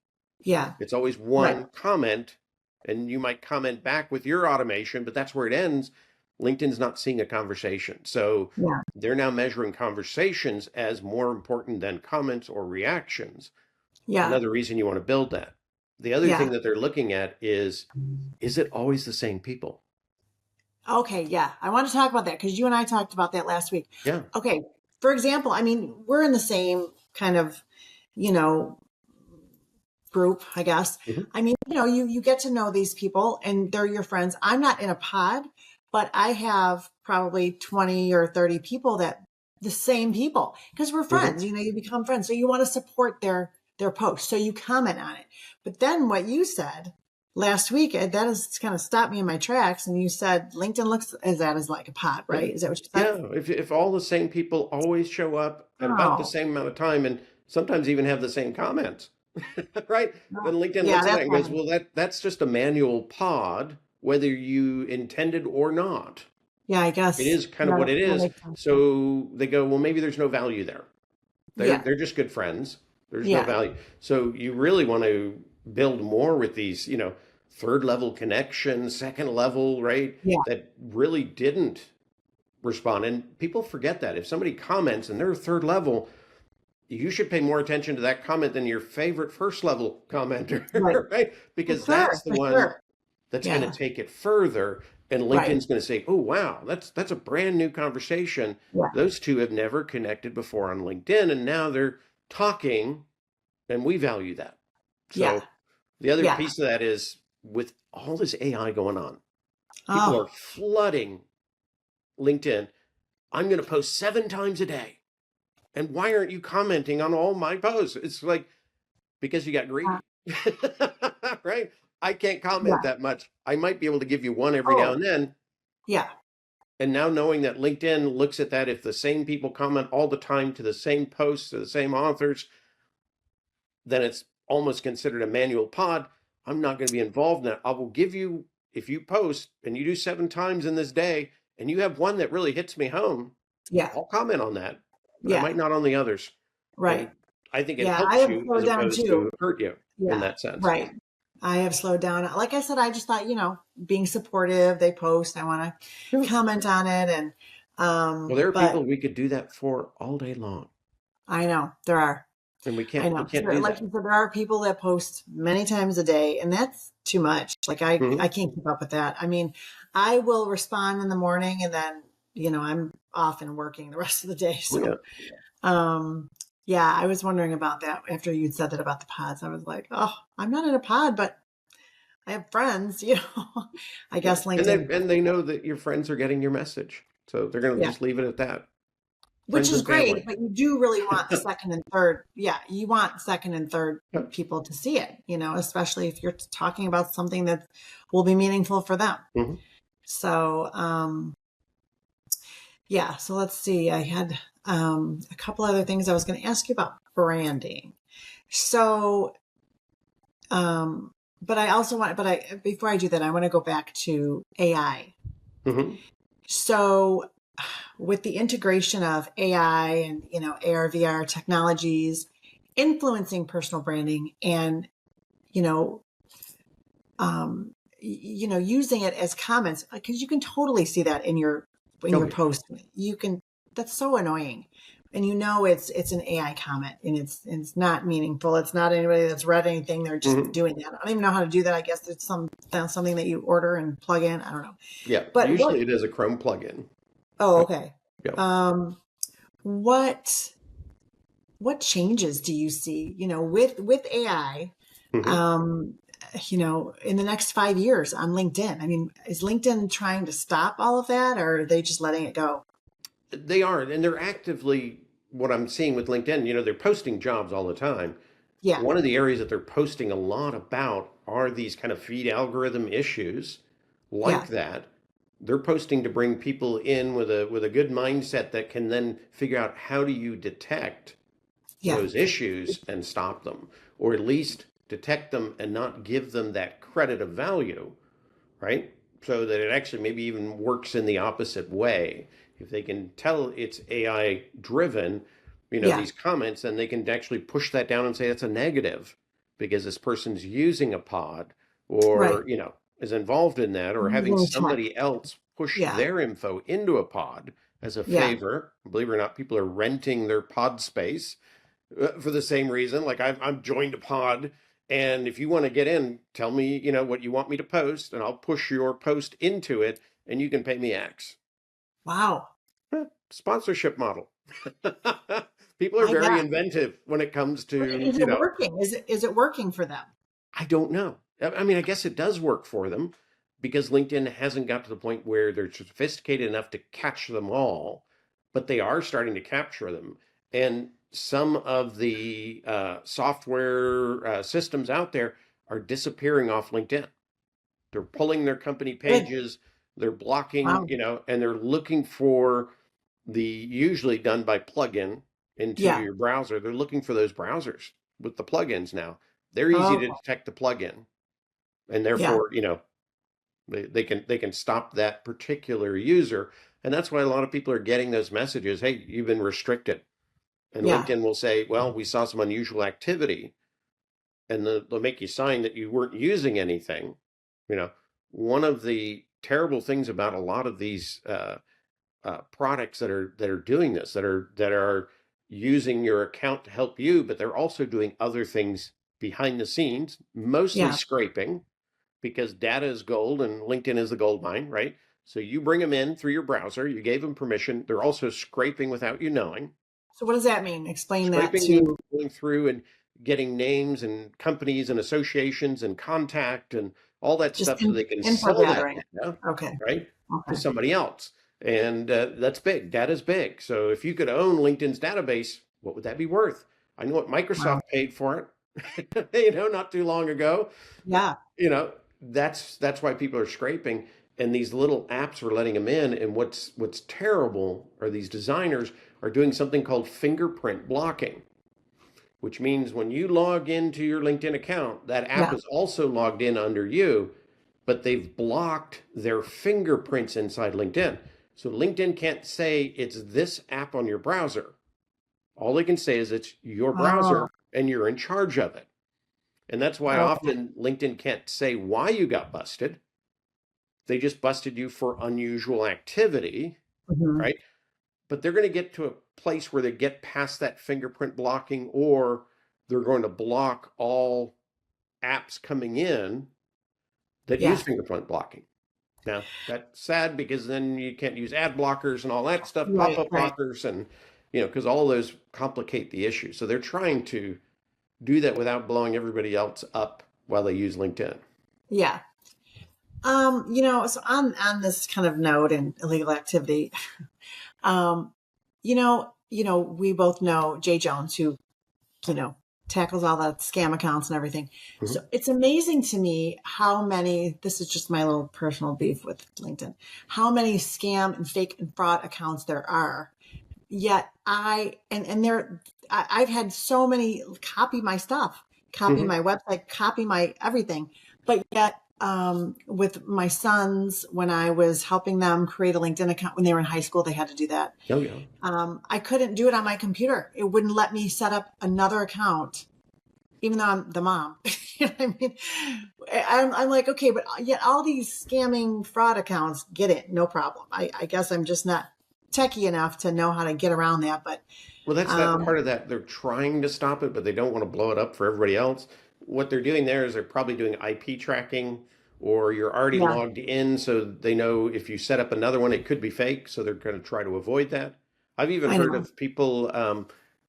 Yeah. It's always one Right. comment, and you might comment back with your automation, but that's where it ends. LinkedIn's not seeing a conversation. So Yeah. they're now measuring conversations as more important than comments or reactions. Yeah. Another reason you want to build that. The other Yeah. thing that they're looking at is it always the same people? Okay. Yeah. I want to talk about that because you and I talked about that last week. Yeah. Okay. For example, I mean, we're in the same kind of, group, I guess. Mhm. I mean, you get to know these people and they're your friends. I'm not in a pod, but I have probably 20 or 30 people the same people, because we're friends, you become friends. So you want to support their posts. So you comment on it. But then what you said last week, that has kind of stopped me in my tracks. And you said LinkedIn looks at that as like a pod, right? Is that what you said? Yeah. If all the same people always show up at about the Oh, same amount of time, and sometimes even have the same comments, right? Then LinkedIn yeah, looks at that that's and goes, fine. well, that's just a manual pod, whether you intended or not. Yeah, I It guess. is kind of Yeah, what it that is. makes sense. So they go, well, maybe there's no value there. They're Yeah, they're just good friends. There's no yeah, value. So you really want to build more with these, third level connections, second level, right? yeah, That really didn't respond. And people forget that. If somebody comments and they're third level, you should pay more attention to that comment than your favorite first level right. commenter, right? For Because sure, that's the for one sure. that's going to Yeah, take it further. And right. LinkedIn's going to say, "Oh, wow, that's a brand new conversation. Yeah, Those two have never connected before on LinkedIn, and now they're talking, and we value that." yeah, So the other yeah. piece of that is with all this AI going on, people are Oh, flooding LinkedIn. I'm going to post 7 times a day, and why aren't you commenting on all my posts? It's like because you got uh, greedy, right? I can't comment yeah. that much. I might be able to give you one every now Oh, and then. yeah, And now knowing that LinkedIn looks at that, if the same people comment all the time to the same posts, to the same authors, then it's almost considered a manual pod. I'm not going to be involved in that. I will give you, if you post and you do 7 times in this day and you have one that really hits me home, yeah, I'll comment on that, but I yeah. might not on the others. Right. And I think it Yeah, I helps have you as slowed down opposed to too. hurt you in Yeah, that sense. right. I have slowed down. Like I said, I just thought, being supportive, they post, I want to Yeah. comment on it. And, Well, there are but people we could do that for all day long, I know there are, and we I can't we know, can't do like that. you said, there are people that post many times a day, and that's too much. Like I Mhm. can't keep up with that. I mean, I will respond in the morning and then, I'm off and working the rest of the day. Oh, yeah. So, um, yeah, I was wondering about that after you'd said that about the pods. I was like, oh, I'm not in a pod, but I have friends, I Yeah. guess And they LinkedIn, and they know that your friends are getting your message. So they're going to yeah, just leave it at that. which Friends is and family. great, but you do really want second and third. Yeah, you want second and third Yep. people to see it, especially if you're talking about something that will be meaningful for them. Mhm. So, yeah, so let's see. I had a couple other things I was going to ask you about branding. So, um, but I also want, but before I do that, I want to go back to AI. Mhm. So, with the integration of AI and AR VR technologies influencing personal branding and you know using it as comments, because you can totally see that in your Oh, yeah. post. You can, that's so annoying, and it's an AI comment, and it's not meaningful. It's not anybody that's read anything. They're just Mhm. doing that. I don't even know how to do that. I guess it's something that you order and plug in. I don't know. Yeah. But Usually it is a Chrome plugin. oh, okay. Yeah. um what changes do you see, with AI, Mhm. um, in the next 5 years on LinkedIn? I mean, is LinkedIn trying to stop all of that, or are they just letting it go? They are, and they're actively what I'm seeing with LinkedIn, they're posting jobs all the time. Yeah, One of the areas that they're posting a lot about are these kind of feed algorithm issues like yeah, that. They're posting to bring people in with a good mindset that can then figure out how do you detect yeah, those issues and stop them, or at least detect them and not give them that credit of value, right? So that it actually maybe even works in the opposite way. If they can tell it's AI driven, yeah, these comments, then they can actually push that down and say that's a negative because this person's using a pod right. or, is involved in that or having Using tech. somebody else push Yeah, their info into a pod as a yeah. favor. Believe it or not, people are renting their pod space for the same reason. Like I'm joined a pod, and if you want to get in, tell me, what you want me to post, and I'll push your post into it, and you can pay me X. Wow. Sponsorship model. People are I very bet. inventive when it comes But to, is it working? Is it working for them? I don't know. I mean, I guess it does work for them because LinkedIn hasn't got to the point where they're sophisticated enough to catch them all, but they are starting to capture them. And some of the software systems out there are disappearing off LinkedIn. They're pulling their company Good. pages, they're blocking, Wow. and they're looking for the usually done by plugin into Yeah. your browser. They're looking for those browsers with the plugins now. They're easy to Oh, detect the plugin, and yeah. therefore, They can stop that particular user, and that's why a lot of people are getting those messages. Hey, you've been restricted, and Yeah. LinkedIn will say, well, we saw some unusual activity, and they'll make you sign that you weren't using anything. You know, one of the terrible things about a lot of these products that are doing this, that are using your account to help you, but they're also doing other things behind the scenes, mostly Yeah. scraping, because data is gold and LinkedIn is the gold mine, right? So you bring them in through your browser, you gave them permission. They're also scraping without you knowing. So what does that mean? Explain that Scraping means to going through and getting names and companies and associations and contact and all that just stuff so they can info sell that gathering. data, Okay. right, to Okay. somebody else. And that's big. Data's big. So if you could own LinkedIn's database, what would that be worth? I know what Wow. Microsoft paid for it, not too long ago. Yeah. You know, that's why people are scraping, and these little apps are letting them in. And what's terrible are these designers are doing something called fingerprint blocking, which means when you log into your LinkedIn account, that app Yeah. is also logged in under you, but they've blocked their fingerprints inside LinkedIn. So LinkedIn can't say it's this app on your browser. All they can say is it's your Oh, browser and you're in charge of it. And that's why okay. often LinkedIn can't say why you got busted. They just busted you for unusual activity, Mhm. right? But they're going to get to a place where they get past that fingerprint blocking, or they're going to block all apps coming in that use Yeah. fingerprint blocking. Now, that's sad because then you can't use ad blockers and all that stuff, Right. pop-up Right. blockers, and because all those complicate the issue. So they're trying to do that without blowing everybody else up while they use LinkedIn. Yeah. So on this kind of note and illegal activity, um, we both know Jay Jones, who, you know, tackles all the scam accounts and everything. Mhm. So it's amazing to me how many, this is just my little personal beef with LinkedIn, how many scam and fake and fraud accounts there are. Yet I've had so many copy my stuff, copy Mhm. my website, copy my everything. But yet, with my sons, when I was helping them create a LinkedIn account when they were in high school, they had to do that. Oh yeah. I couldn't do it on my computer. It wouldn't let me set up another account, even though I'm the mom. You know what I mean? I'm like, okay, but yet all these scamming fraud accounts get it, no problem. I guess I'm just not techie enough to know how to get around that. But Well, that's that um, part of that. They're trying to stop it, but they don't want to blow it up for everybody else. What they're doing there is they're probably doing IP tracking, or you're already yeah, logged in, so they know if you set up another one, it could be fake. So they're going to try to avoid that. I've even I heard know. of people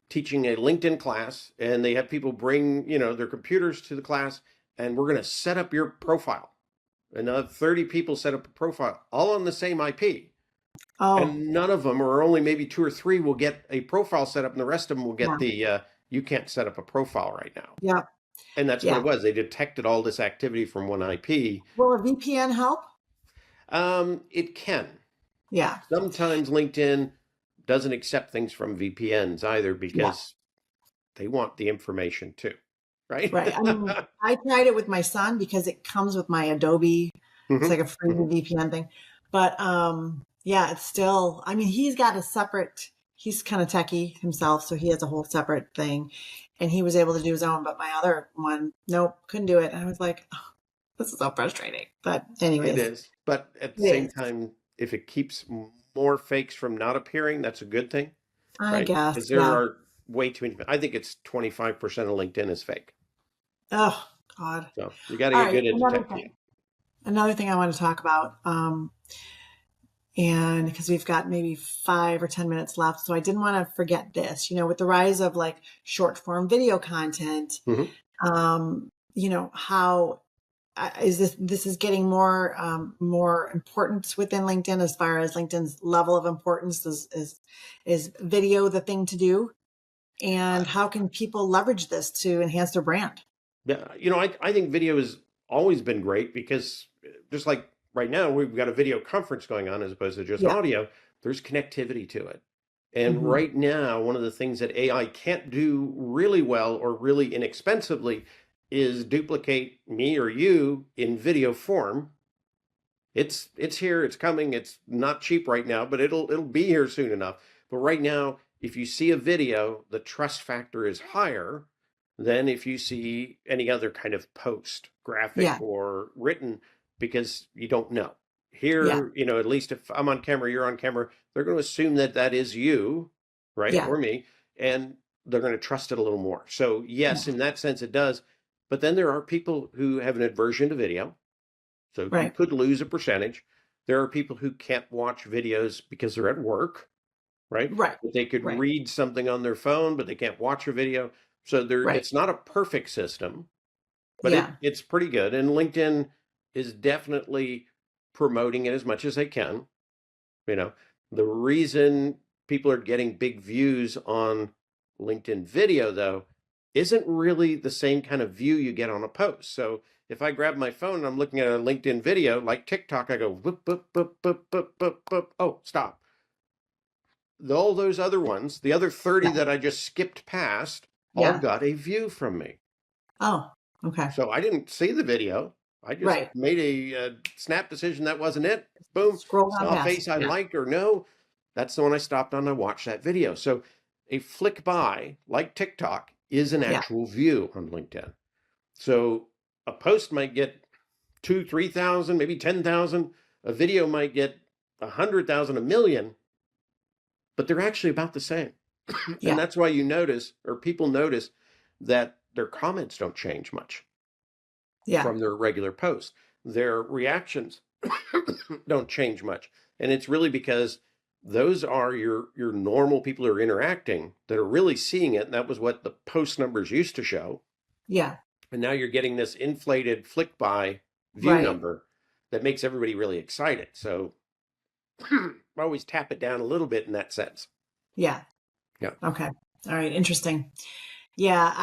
teaching a LinkedIn class, and they have people bring, their computers to the class, and we're going to set up your profile. Another 30 people set up a profile, all on the same IP. Oh, And none of them, or only maybe two or three, will get a profile set up, and the rest of them will get yeah, the you can't set up a profile right now. yeah, And that's what yeah. it was. They detected all this activity from one IP. Will a VPN help? It can. Yeah, Sometimes LinkedIn doesn't accept things from VPNs either yeah, because they want the information too, right? right. I mean, I tried it with my son because it comes with my Adobe. It's Hmm. like a free Hmm. VPN thing. But yeah, it's still, I mean, he's got a separate, he's kind of techie himself, so he has a whole separate thing. And he was able to do his own, but my other one, nope, couldn't do it. And I was like, oh, this is so frustrating. But It anyways, is. But at the it same is. time, if it keeps more fakes from not appearing, that's a good thing, I right? guess, Because there yeah. are way too many. I think it's 25% of LinkedIn is fake. Oh God. So you got to All get right, good at another detecting it. thing. Another thing I want to talk about, and because we've got maybe 5 or 10 minutes left, so I didn't want to forget this. With the rise of like short form video content, Hmm. how is this is getting more importance within LinkedIn as far as LinkedIn's level of importance is video the thing to do, and how can people leverage this to enhance their brand? Yeah, I think video has always been great because just like right now, we've got a video conference going on as opposed to just Yeah. audio. There's connectivity to it. And Hmm. right now, one of the things that AI can't do really well or really inexpensively is duplicate me or you in video form it's here, it's coming. It's not cheap right now, but it'll be here soon enough. But right now, if you see a video, the trust factor is higher than if you see any other kind of post, graphic Yeah. or written, because you don't know. Yeah. Here, at least if I'm on camera, you're on camera, they're going to assume that that is you, right? Yeah. Or me, and they're going to trust it a little more. So yes, Yeah. in that sense it does. But then there are people who have an aversion to video. So you Right. could lose a percentage. There are people who can't watch videos because they're at work, right? Right. But they could Right. read something on their phone, but they can't watch a video. So Right. it's not a perfect system, but Yeah. it's pretty good. And LinkedIn is definitely promoting it as much as they can. The reason people are getting big views on LinkedIn video, though, isn't really the same kind of view you get on a post. So if I grab my phone and I'm looking at a LinkedIn video like TikTok, I go whoop, whoop, whoop, whoop, whoop, whoop, whoop. Oh, stop. All those other ones, the other 30 Yeah. that I just skipped past, all Yeah. got a view from me. Oh, okay. So I didn't see the video. I just Right. made a snap decision that wasn't it. Boom. Scroll down Saw a past. face I Yeah. liked or no. That's the one I stopped on. I watched that video. So a flick by, like TikTok, is an Yeah. actual view on LinkedIn. So a post might get 2,000, 3,000, maybe 10,000. A video might get 100,000, 1,000,000, but they're actually about the same. Yeah. And that's why you notice, or people notice, that their comments don't change much Yeah. from their regular posts. Their reactions don't change much. And it's really because those are your normal people who are interacting that are really seeing it. And that was what the post numbers used to show. Yeah. And now you're getting this inflated flick by view Right. number that makes everybody really excited. So I always tap it down a little bit in that sense. Yeah. Yeah. Okay. All right. Interesting. Yeah.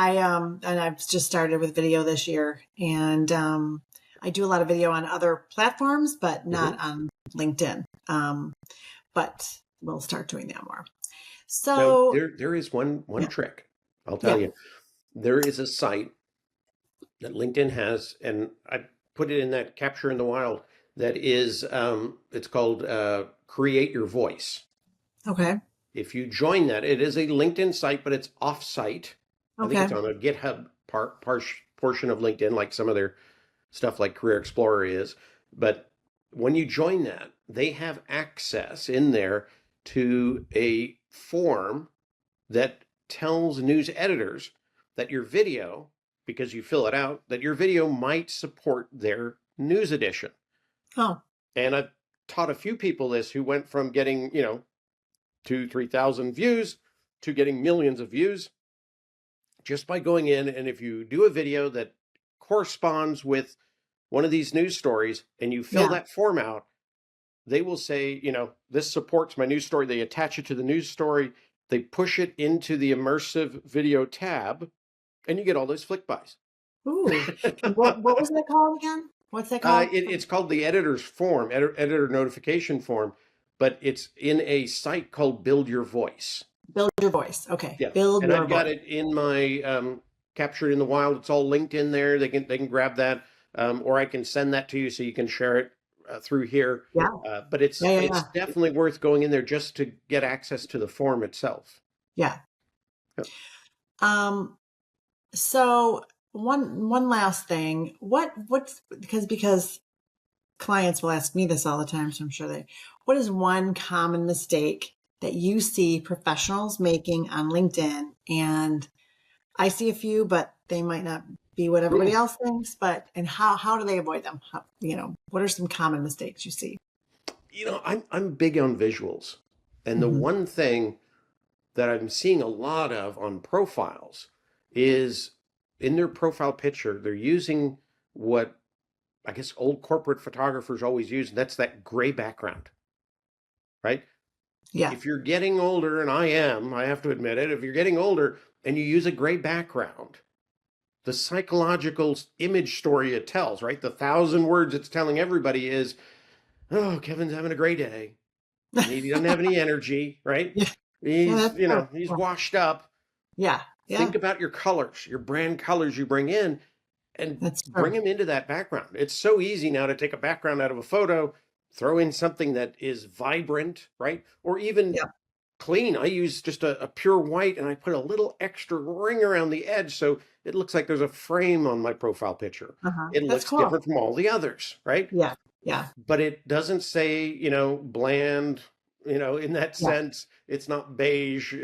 And I've just started with video this year, and I do a lot of video on other platforms, but not on LinkedIn. But we'll start doing that more. So Now, there is one Yeah. trick. I'll tell Yeah. you. There is a site that LinkedIn has, and I put it in that Capture in the Wild, that is, it's called Create Your Voice. Okay. If you join that, it is a LinkedIn site, but it's off-site. I think Okay. it's on a GitHub portion of LinkedIn, like some of their stuff like Career Explorer is. But when you join that, they have access in there to a form that tells news editors that your video, because you fill it out, that your video might support their news edition. Oh, And I've taught a few people this who went from getting, 2,000, 3,000 views to getting millions of views just by going in. And if you do a video that corresponds with one of these news stories and you fill Yeah. that form out, they will say, this supports my news story. They attach it to the news story. They push it into the immersive video tab, and you get all those flick buys. ooh. What was that called again? What's that called? It's called the editor's form, editor notification form, but it's in a site called Build Your Voice. Build Your Voice. Okay. Yeah, Build and Your I've got Voice. it in my Captured in the Wild. It's all linked in there. They can grab that, or I can send that to you so you can share it through here. Yeah. But it's definitely worth going in there just to get access to the form itself. Yeah. Yep. So one last thing. What's because clients will ask me this all the time, so I'm sure what is one common mistake that you see professionals making on LinkedIn? And I see a few, but they might not be what everybody else thinks, and how do they avoid them? What are some common mistakes you see? I'm big on visuals. And the one thing that I'm seeing a lot of on profiles is in their profile picture, they're using what I guess old corporate photographers always use, and that's that gray background, right? Yeah. If you're getting older, and I have to admit it, if you're getting older and you use a gray background, the psychological image story it tells, right? The 1,000 words it's telling everybody is, oh, Kevin's having a great day. He doesn't have any energy, right? Yeah. He's washed up. Yeah. Yeah. Think about your colors, your brand colors you bring in, and bring them into that background. It's so easy now to take a background out of a photo, throw in something that is vibrant, right? Or even Yeah. clean. I use just a pure white and I put a little extra ring around the edge so it looks like there's a frame on my profile picture. It That's looks cool. different from all the others, right? Yeah. Yeah. But it doesn't say, bland, in that Yeah. sense. It's not beige,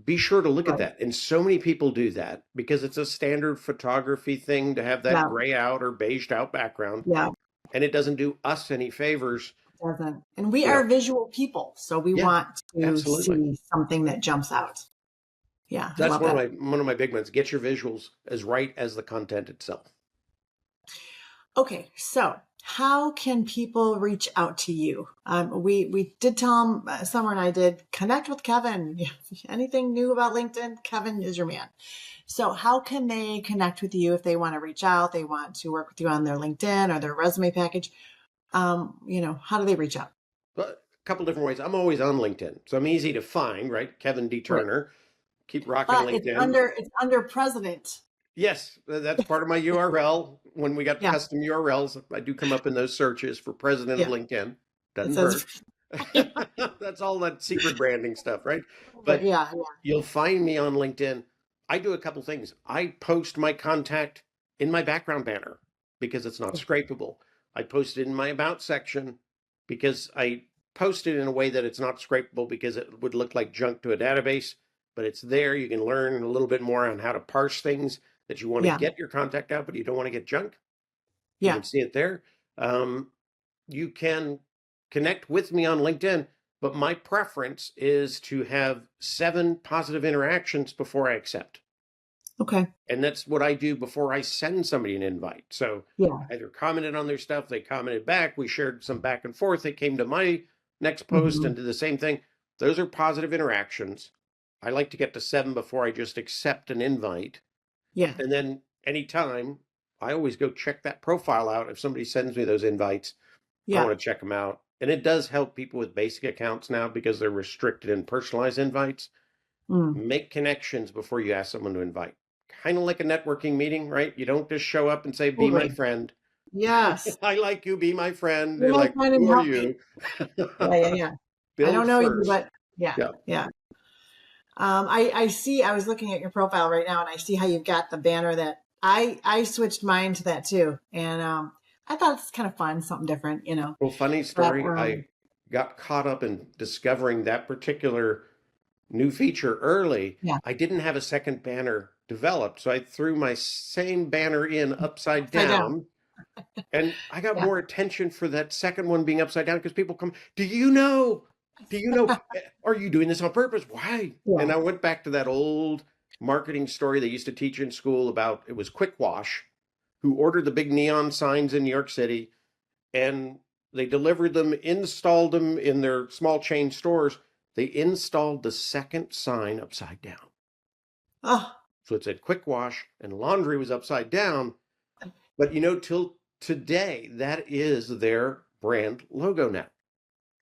be sure to look at Right. that. And so many people do that because it's a standard photography thing to have that Yeah. gray out or beiged out background. Yeah. And it doesn't do us any favors. Doesn't. And we You are know, visual people, so we yeah, want to absolutely. see something that jumps out. Yeah, I That's love one that. of my big ones. Get your visuals as right as the content itself. Okay, so how can people reach out to you? We did tell them, Summer and I did, connect with Kevin. Anything new about LinkedIn? Kevin is your man. So how can they connect with you if they want to reach out, they want to work with you on their LinkedIn or their resume package? How do they reach out? But a couple different ways. I'm always on LinkedIn, so I'm easy to find, right? Kevin D. Right. Turner. Keep rocking But LinkedIn. it's under president. Yes, that's part of my URL. When we got Yeah. custom URLs, I do come up in those searches for president of Yeah. LinkedIn. It Doesn't says, hurt. That's all that secret branding stuff, right? but But yeah, you'll find me on LinkedIn. I do a couple things. I post my contact in my background banner because it's not scrapable. I post it in my about section because I post it in a way that it's not scrapable because it would look like junk to a database, but it's there. You can learn a little bit more on how to parse things that you want to yeah, get your contact out, but you don't want to get junk. You yeah. can see it there. You can connect with me on LinkedIn, but my preference is to have 7 positive interactions before I accept. Okay. And that's what I do before I send somebody an invite. So Yeah. I either commented on their stuff, they commented back, we shared some back and forth, they came to my next post and did the same thing. Those are positive interactions. I like to get to 7 before I just accept an invite. Yeah. And then anytime, I always go check that profile out. If somebody sends me those invites, I Yeah. want to check them out. And it does help people with basic accounts now because they're restricted in personalized invites. Make connections before you ask someone to invite. Kind of like a networking meeting, right? You don't just show up and say, be my Totally. friend. Yes. I like you, be my friend. You're They're my like, friend and who are help me. you? Yeah. I Build don't know you, first. but yeah. Yeah. I see, I was looking at your profile right now and I see how you've got the banner that I switched mine to that too. And I thought it's kind of fun, something different, Well, funny but story. I got caught up in discovering that particular new feature early. yeah, I didn't have a second banner developed, so I threw my same banner in upside upside down. down, and I got Yeah. more attention for that second one being upside down because people come, do you know? Are you doing this on purpose? Why? And Yeah. I went back to that old marketing story they used to teach in school about it was Quick Wash, who ordered the big neon signs in New York City, and they delivered them, installed them in their small chain stores. They installed the second sign upside down. Oh, So it said Quick Wash and laundry was upside down. But till today, that is their brand logo now.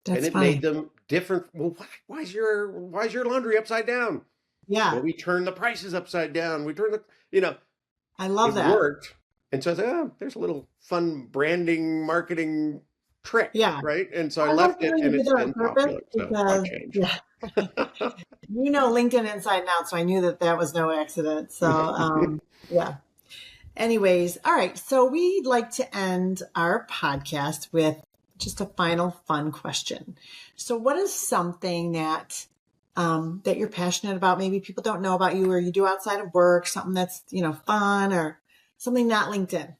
that's And it funny. made them different. Well, why is your laundry upside down? Yeah. Well, we turned the prices upside down. We turned the, I love it that. worked. And so I said, oh, there's a little fun branding marketing trick, Yeah. right? And so I I like left the it, way you and did it's that on been purpose popular. So I because, changed. yeah, LinkedIn inside and out. So I knew that was no accident. So, yeah. Anyways, all right. So we'd like to end our podcast with just a final fun question. So what is something that that you're passionate about? Maybe people don't know about you or you do outside of work, something that's, fun or something not LinkedIn.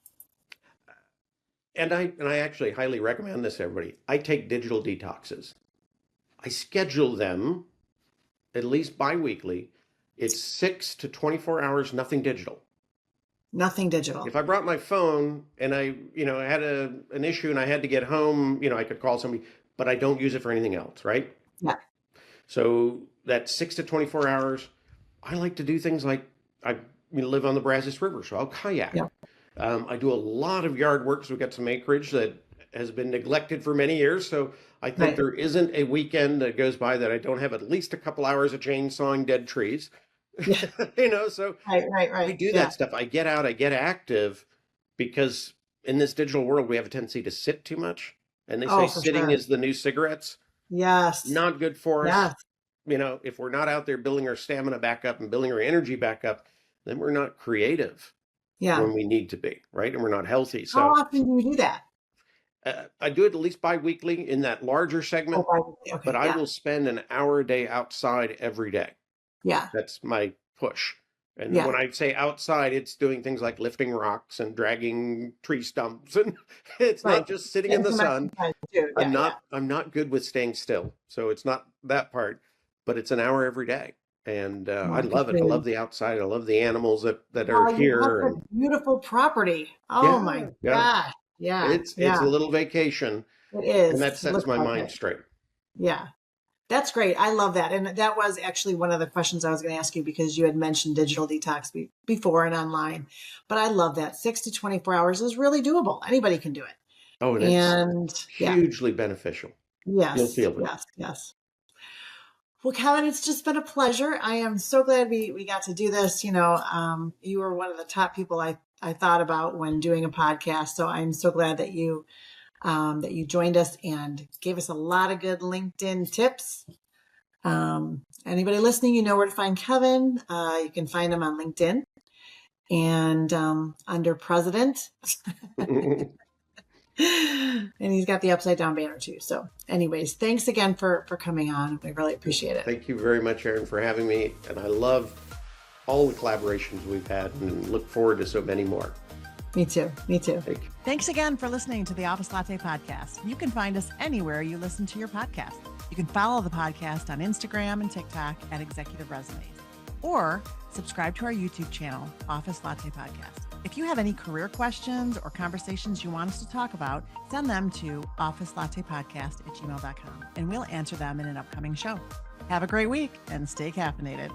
And I actually highly recommend this to everybody. I take digital detoxes. I schedule them at least bi-weekly. It's 6 to 24 hours, nothing digital. Nothing digital. If I brought my phone and I had an issue and I had to get home, I could call somebody, but I don't use it for anything else, right? Yeah. So that 6 to 24 hours, I like to do things like I live on the Brazos River, so I'll kayak. Yeah. I do a lot of yard work, so we've got some acreage that has been neglected for many years. So I think Right. there isn't a weekend that goes by that I don't have at least a couple hours of chainsawing dead trees. Yeah. So Right. I do Yeah. that stuff. I get out, I get active because in this digital world, we have a tendency to sit too much. And they say Oh, for sitting sure. is the new cigarettes. Yes. Not good for us. Yes. You know, if we're not out there building our stamina back up and building our energy back up, then we're not creative Yeah. when we need to be, right? And we're not healthy. How So often do you do that? I do it at least bi-weekly in that larger segment, Okay. but I will spend an hour a day outside every day. Yeah. That's my push. And Yeah. when I say outside, it's doing things like lifting rocks and dragging tree stumps. And it's Right. not just sitting in the Some sun. exercise too. I'm Yeah, not I'm not good with staying still. So it's not that part, but it's an hour every day. And I good love for it. I you. love the outside. I love the animals that Oh, are you here. have And a beautiful property. Oh my yeah, gosh. Yeah. it's a little vacation, It is. and that It sets looks my like mind it. straight. Yeah. That's great. I love that. And that was actually one of the questions I was going to ask you, because you had mentioned digital detox before and online. But I love that. 6 to 24 hours is really doable. Anybody can do it. Oh, and And it's yeah. hugely beneficial. You'll Yes. feel it. Yes. Well, Kevin, it's just been a pleasure. I am so glad we got to do this. You know, you were one of the top people I thought about when doing a podcast. So I'm so glad that you joined us and gave us a lot of good LinkedIn tips. Anybody listening, you know where to find Kevin. You can find him on LinkedIn and under President. And he's got the upside down banner too. So anyways, thanks again for coming on. We really appreciate it. Thank you very much, Erin, for having me. And I love all the collaborations we've had and look forward to so many more. Me too. Thank you. Thanks again for listening to the Office Latte Podcast. You can find us anywhere you listen to your podcast. You can follow the podcast on Instagram and TikTok at Executive Resumes, or subscribe to our YouTube channel, Office Latte Podcast. If you have any career questions or conversations you want us to talk about, send them to officelattepodcast@gmail.com, and we'll answer them in an upcoming show. Have a great week and stay caffeinated.